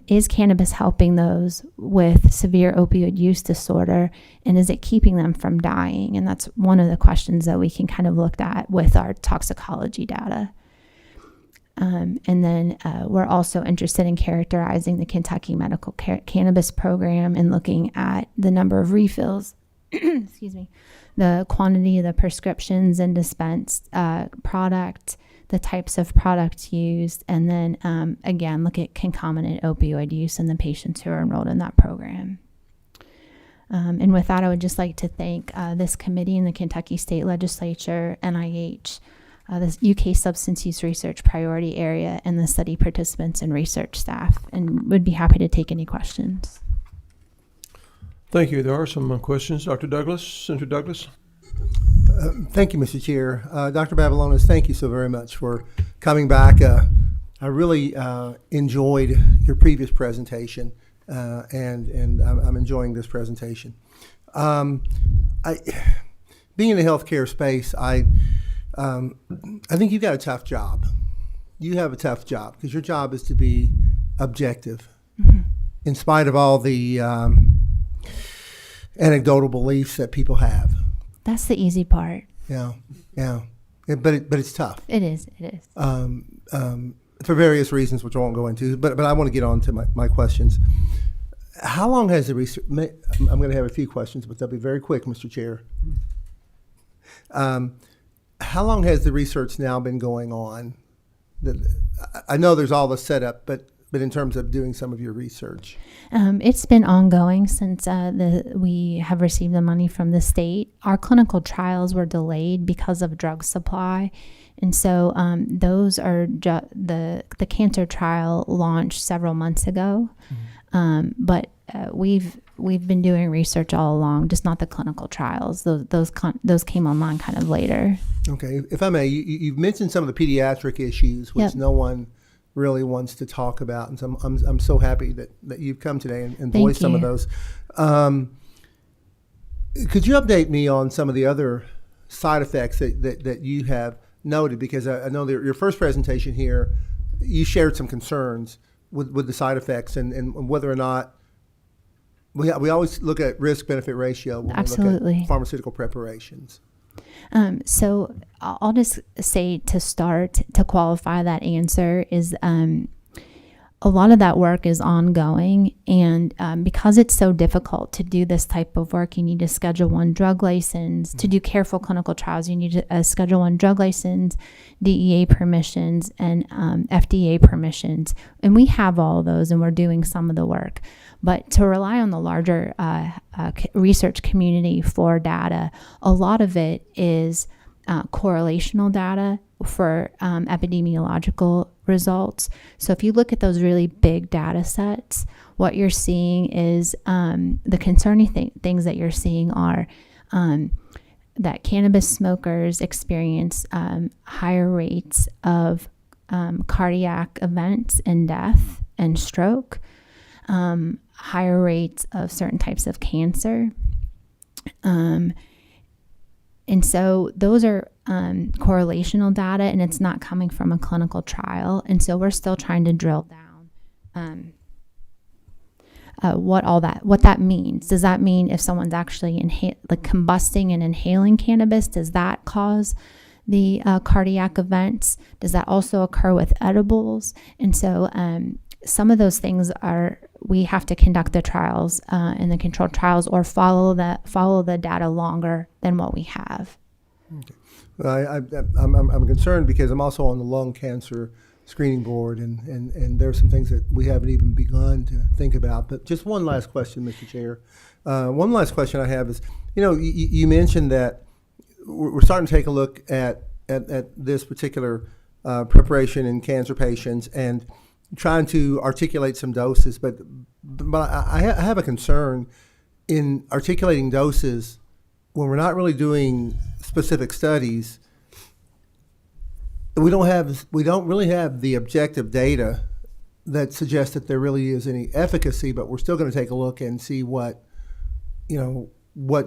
is cannabis helping those with severe opioid use disorder, and is it keeping them from dying? And that's one of the questions that we can kind of look at with our toxicology data. And then we're also interested in characterizing the Kentucky medical cannabis program and looking at the number of refills excuse me, the quantity of the prescriptions and dispensed product, the types of products used, and then again, look at concomitant opioid use in the patients who are enrolled in that program. And with that, I would just like to thank this committee and the Kentucky State Legislature, NIH, the UK Substance Use Research Priority Area, and the study participants and research staff, and would be happy to take any questions. Thank you. There are some questions. Dr. Douglas, Senator Douglas. Thank you, Mr. Chair. Dr. Babylonis, thank you so very much for coming back. I really enjoyed your previous presentation, and I'm enjoying this presentation. Being in the healthcare space, I think you've got a tough job. You have a tough job because your job is to be objective, in spite of all the anecdotal beliefs that people have. That's the easy part. Yeah. But it's tough. It is. For various reasons, which I won't go into. But I want to get on to my questions. How long has the research? I'm going to have a few questions, but they'll be very quick, Mr. Chair. How long has the research now been going on? I know there's all the setup, but in terms of doing some of your research? It's been ongoing since we have received the money from the state. Our clinical trials were delayed because of drug supply. And so those are the cancer trial launched several months ago. But we've been doing research all along, just not the clinical trials. Those came online kind of later. Okay. If I may, you've mentioned some of the pediatric issues, which no one really wants to talk about, and so I'm so happy that you've come today and voiced some of those. Could you update me on some of the other side effects that you have noted? Because I know that your first presentation here, you shared some concerns with the side effects and whether or not we always look at risk-benefit ratio when Absolutely. we look at pharmaceutical preparations. So I'll just say to start, to qualify that answer, is a lot of that work is ongoing. And because it's so difficult to do this type of work, you need a Schedule I drug license. To do careful clinical trials, you need a Schedule I drug license, DEA permissions, and FDA permissions. And we have all of those, and we're doing some of the work. But to rely on the larger research community for data, a lot of it is correlational data for epidemiological results. So if you look at those really big data sets, what you're seeing is the concerning things that you're seeing are that cannabis smokers experience higher rates of cardiac events and death and stroke, higher rates of certain types of cancer. And so those are correlational data, and it's not coming from a clinical trial. And so we're still trying to drill down what that means. Does that mean if someone's actually combusting and inhaling cannabis, does that cause the cardiac events? Does that also occur with edibles? And so some of those things we have to conduct the trials in the controlled trials, or follow the data longer than what we have. Okay. Well, I'm concerned because I'm also on the lung cancer screening board, and there are some things that we haven't even begun to think about. But just one last question, Mr. Chair. One last question I have is, you mentioned that we're starting to take a look at this particular preparation in cancer patients and trying to articulate some doses, but I have a concern in articulating doses when we're not really doing specific studies. We don't really have the objective data that suggests that there really is any efficacy, but we're still going to take a look and see what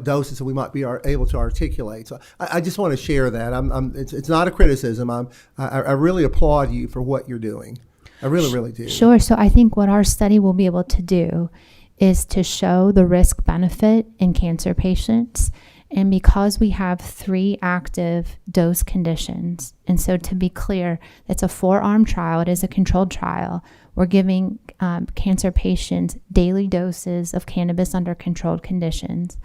doses we might be able to articulate. So I just want to share that. It's not a criticism. I really applaud you for what you're doing. I really, really do. Sure. So I think what our study will be able to do is to show the risk benefit in cancer patients. And because we have 3 active dose conditions, and so to be clear, it's a 4-arm trial. It is a controlled trial. We're giving cancer patients daily doses of cannabis under controlled conditions.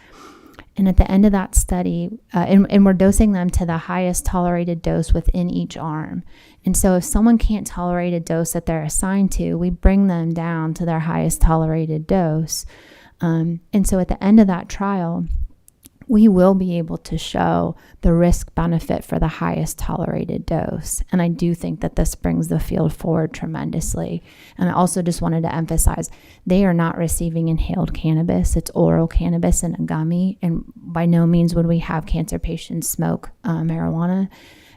And at the end of that study, and we're dosing them to the highest tolerated dose within each arm. And so if someone can't tolerate a dose that they're assigned to, we bring them down to their highest tolerated dose. And so at the end of that trial, we will be able to show the risk benefit for the highest tolerated dose. And I do think that this brings the field forward tremendously. And I also just wanted to emphasize, they are not receiving inhaled cannabis. It's oral cannabis in a gummy. And by no means would we have cancer patients smoke marijuana.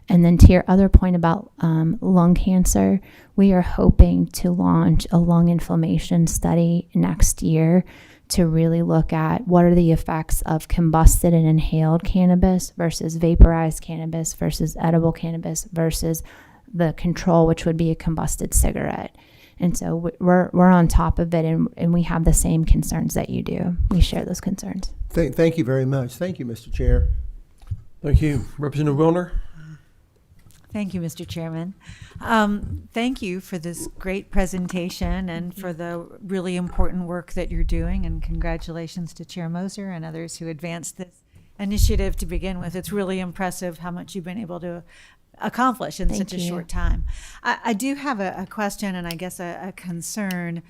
And then to your other point about lung cancer, we are hoping to launch a lung inflammation study next year to really look at what are the effects of combusted and inhaled cannabis versus vaporized cannabis versus edible cannabis versus the control, which would be a combusted cigarette. And so we're on top of it, and we have the same concerns that you do. We share those concerns. Thank you very much. Thank you, Mr. Chair. Thank you. Representative Wilner? Thank you, Mr. Chairman. Thank you for this great presentation and for the really important work that you're doing. And congratulations to Chair Moser and others who advanced this initiative to begin with. It's really impressive how much you've been able to accomplish in such a short time. I do have a question and I guess a concern.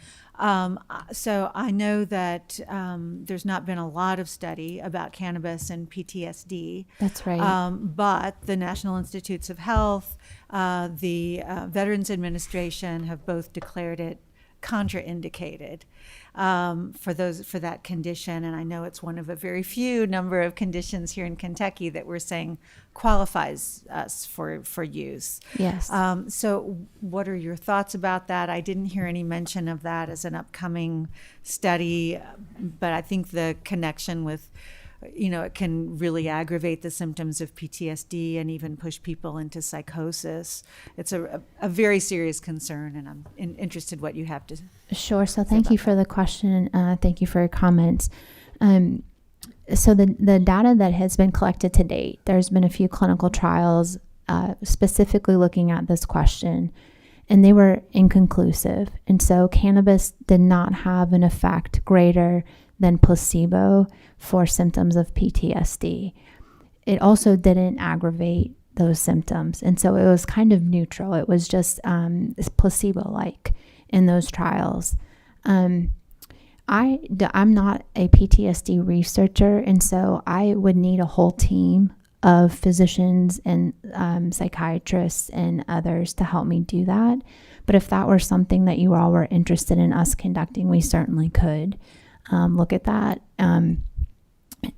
So I know that there's not been a lot of study about cannabis and PTSD. That's right. But the National Institutes of Health, the Veterans Administration have both declared it contraindicated for that condition. And I know it's one of a very few number of conditions here in Kentucky that we're saying qualifies us for use. Yes. So what are your thoughts about that? I didn't hear any mention of that as an upcoming study, but I think the connection with, it can really aggravate the symptoms of PTSD and even push people into psychosis. It's a very serious concern, and I'm interested what you have to say. Sure. So thank you for the question. Thank you for your comments. So the data that has been collected to date, there's been a few clinical trials specifically looking at this question, and they were inconclusive. And so cannabis did not have an effect greater than placebo for symptoms of PTSD. It also didn't aggravate those symptoms. And so it was kind of neutral. It was just placebo-like in those trials. I'm not a PTSD researcher, and so I would need a whole team of physicians and psychiatrists and others to help me do that. But if that were something that you all were interested in us conducting, we certainly could look at that.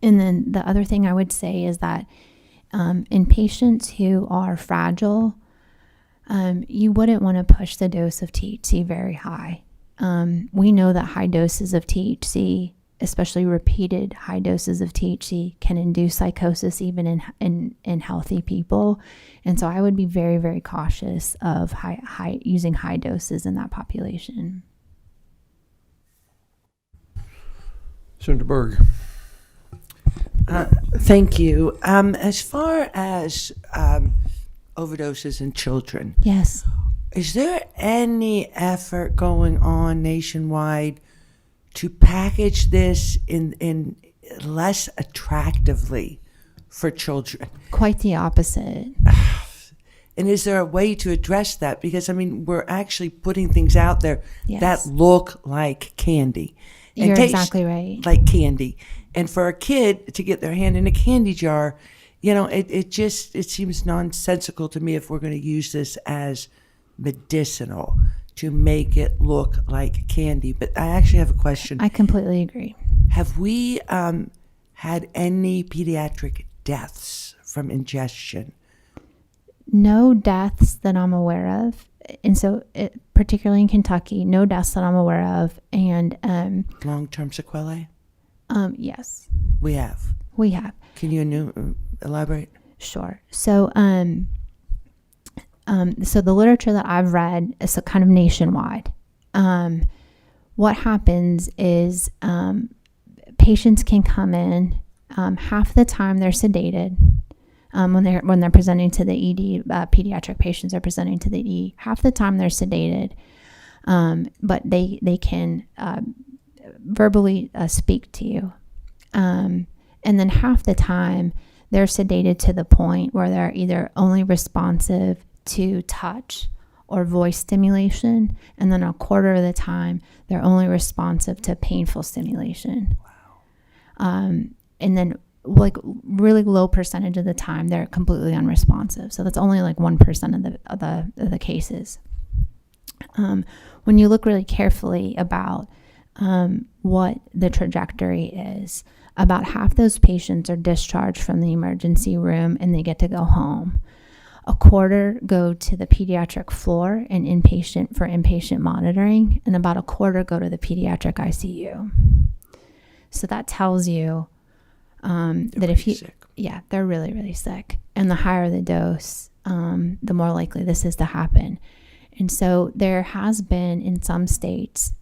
And then the other thing I would say is that in patients who are fragile, you wouldn't want to push the dose of THC very high. We know that high doses of THC, especially repeated high doses of THC, can induce psychosis even in healthy people. And so I would be very, very cautious of using high doses in that population. Senator Berg. Thank you. As far as overdoses in children, yes, is there any effort going on nationwide to package this in less attractively for children? Quite the opposite. And is there a way to address that? Because, we're actually putting things out there Yes. that look like candy. And You're taste exactly right. like candy. And for a kid to get their hand in a candy jar, it seems nonsensical to me if we're going to use this as medicinal to make it look like candy. But I actually have a question. I completely agree. Have we had any pediatric deaths from ingestion? No deaths that I'm aware of. And so, particularly in Kentucky, no deaths that I'm aware of. And long-term sequelae? Yes. We have. We have. Can you elaborate? Sure. So, so the literature that I've read is kind of nationwide. What happens is patients can come in. Half the time they're sedated. When they're presenting to the ED, pediatric patients are presenting to the ED. Half the time they're sedated, but they can verbally speak to you. And And then half the time, they're sedated to the point where they're either only responsive to touch or voice stimulation. And then a quarter of the time, they're only responsive to painful stimulation. Wow. And then like really low percentage of the time, they're completely unresponsive. So that's only like 1% of the cases. When you look really carefully about what the trajectory is, about half those patients are discharged from the emergency room and they get to go home. A quarter go to the pediatric floor and for inpatient monitoring, and about a quarter go to the pediatric ICU. So that tells you that if you, yeah, they're really, really sick. And the higher the dose, the more likely this is to happen. And so there has been in some states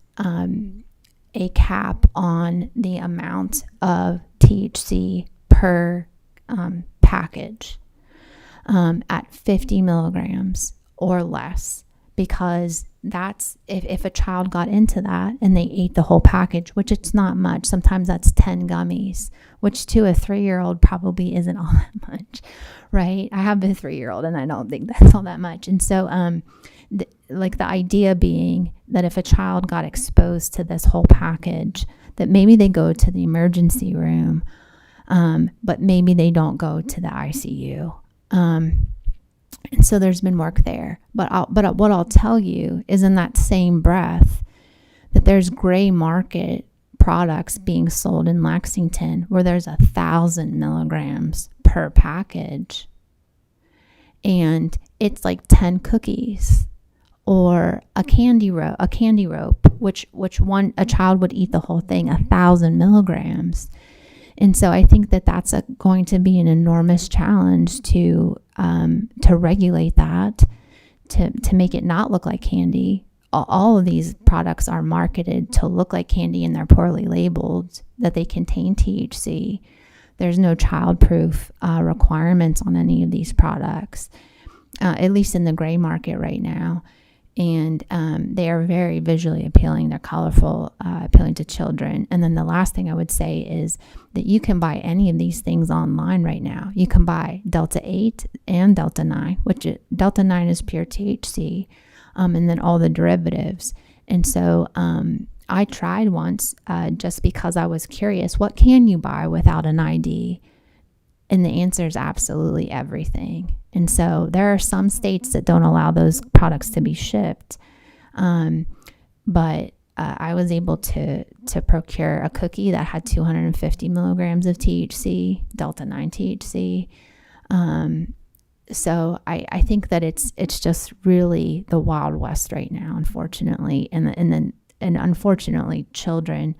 a cap on the amount of THC per package at 50 milligrams or less, because that's if a child got into that and they ate the whole package, which it's not much. Sometimes that's 10 gummies, which to a 3-year-old probably isn't all that much, right? I have a 3-year-old and I don't think that's all that much. And so like the idea being that if a child got exposed to this whole package, that maybe they go to the emergency room, but maybe they don't go to the ICU. And so there's been work there. But what I'll tell you is in that same breath that there's gray market products being sold in Lexington where there's 1,000 milligrams per package. And it's like 10 cookies or a candy rope, which a child would eat the whole thing, 1,000 milligrams. And so I think that that's going to be an enormous challenge to regulate that, to make it not look like candy. All of these products are marketed to look like candy, and they're poorly labeled that they contain THC. There's no child-proof requirements on any of these products, at least in the gray market right now. And they are very visually appealing. They're colorful, appealing to children. And then the last thing I would say is that you can buy any of these things online right now. You can buy Delta 8 and Delta 9, Delta 9 is pure THC, and then all the derivatives. And so I tried once just because I was curious, what can you buy without an ID? And the answer is absolutely everything. And so there are some states that don't allow those products to be shipped. But I was able to procure a cookie that had 250 milligrams of THC, Delta 9 THC. So I think that it's just really the Wild West right now, unfortunately. And unfortunately, children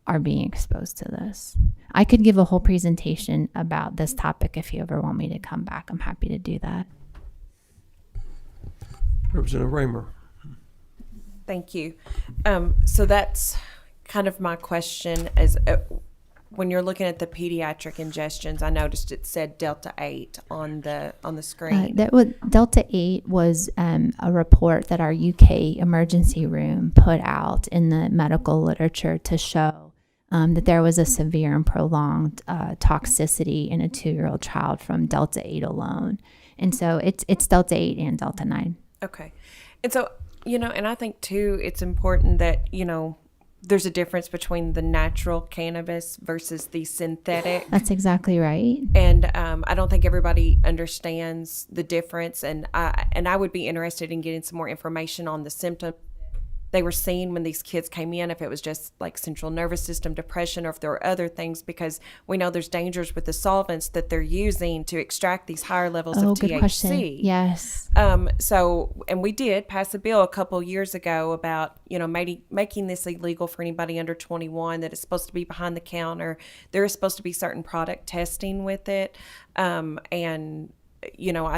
are being exposed to this. I could give a whole presentation about this topic if you ever want me to come back. I'm happy to do that. Representative Raymer. Thank you. So that's kind of my question is when you're looking at the pediatric ingestions, I noticed it said Delta 8 on the screen. Delta 8 was a report that our UK emergency room put out in the medical literature to show that there was a severe and prolonged toxicity in a 2-year-old child from Delta 8 alone. And so it's Delta 8 and Delta 9. Okay. And so, and I think too, it's important that, there's a difference between the natural cannabis versus the synthetic. That's exactly right. And I don't think everybody understands the difference. And I would be interested in getting some more information on the symptoms they were seeing when these kids came in, if it was just like central nervous system depression or if there were other things, because we know there's dangers with the solvents that they're using to extract these higher levels of good THC. Question. Yes. And we did pass a bill a couple years ago about, making this illegal for anybody under 21, that it's supposed to be behind the counter. There is supposed to be certain product testing with it. I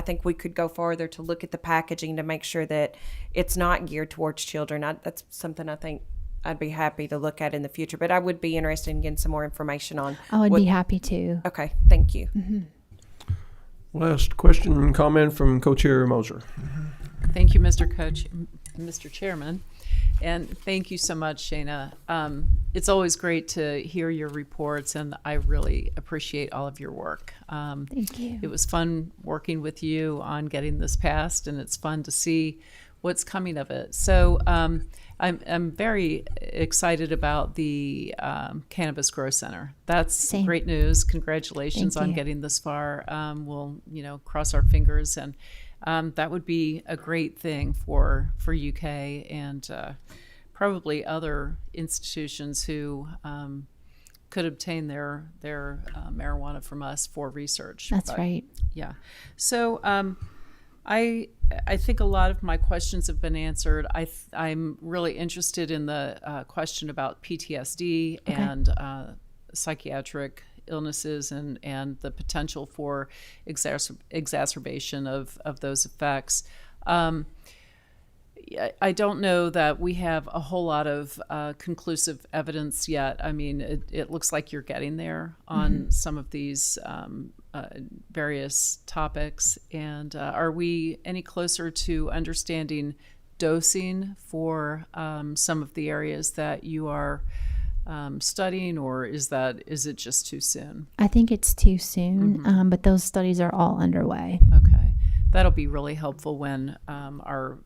think we could go farther to look at the packaging to make sure that it's not geared towards children. That's something I think I'd be happy to look at in the future. But I would be interested in getting some more information on. Oh, I'd be happy to. Okay, thank you. Mm-hmm. Last question and comment from Co-Chair Moser. Thank you, Mr. Chairman. And thank you so much, Shana. it's always great to hear your reports, and I really appreciate all of your work. Thank you. It was fun working with you on getting this passed, and it's fun to see what's coming of it. So I'm very excited about the Cannabis Grow Center. That's Same. great news. Congratulations Thank on you. getting this far. We'll cross our fingers, and that would be a great thing for UK and probably other institutions who could obtain their marijuana from us for research. That's But, right. Yeah. So I think a lot of my questions have been answered. I'm really interested in the question about PTSD and psychiatric illnesses and the potential for exacerbation of those effects. I don't know that we have a whole lot of conclusive evidence yet. I mean, it looks like you're getting there on some of these various topics. And are we any closer to understanding dosing for some of the areas that you are studying, or is it just too soon? I think it's too soon, but those studies are all underway. Okay, that'll be really helpful when our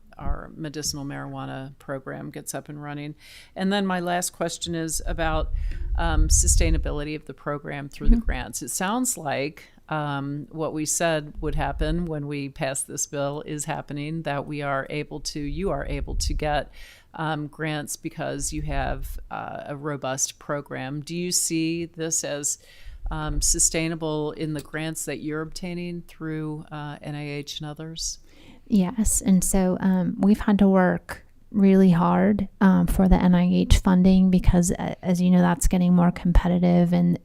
medicinal marijuana program gets up and running. And then my last question is about sustainability of the program through the grants. It sounds like what we said would happen when we pass this bill is happening, that you are able to get grants because you have a robust program. Do you see this as sustainable in the grants that you're obtaining through NIH and others? Yes, and so we've had to work really hard for the NIH funding because, as you know, that's getting more competitive, and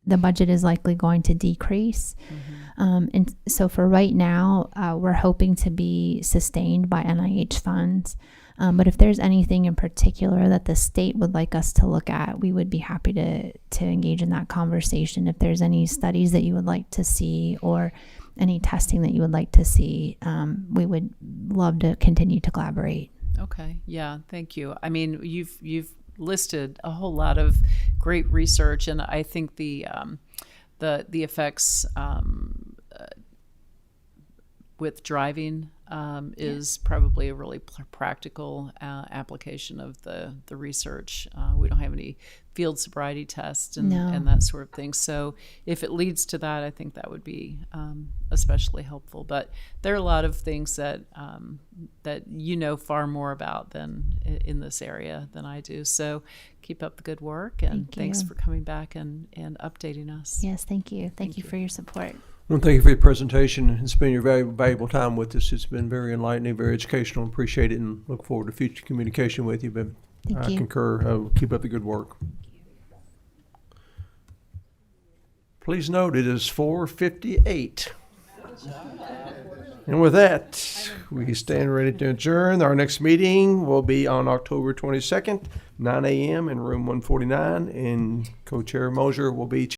the budget is likely going to decrease. And so for right now, we're hoping to be sustained by NIH funds. But if there's anything in particular that the state would like us to look at, we would be happy to engage in that conversation. If there's any studies that you would like to see or any testing that you would like to see, we would love to continue to collaborate. Okay. Yeah. Thank you. I mean, you've listed a whole lot of great research, and I think the effects with driving is probably a really practical application of the research. We don't have any field sobriety tests and that sort of thing. So if it leads to that, I think that would be especially helpful. But there are a lot of things that that you know far more about than in this area than I do. So keep up the good work, and thanks for coming back and updating us. Yes, thank you. Thank you for your support. Well, thank you for your presentation and spending your valuable time with us. It's been very enlightening, very educational. Appreciate it, and look forward to future communication with you. But Thank I you. concur. Keep up the good work. Please note it is 4:58. And with that, we stand ready to adjourn. Our next meeting will be on October 22nd, 9 a.m. in room 149, and Co-Chair Mosier will be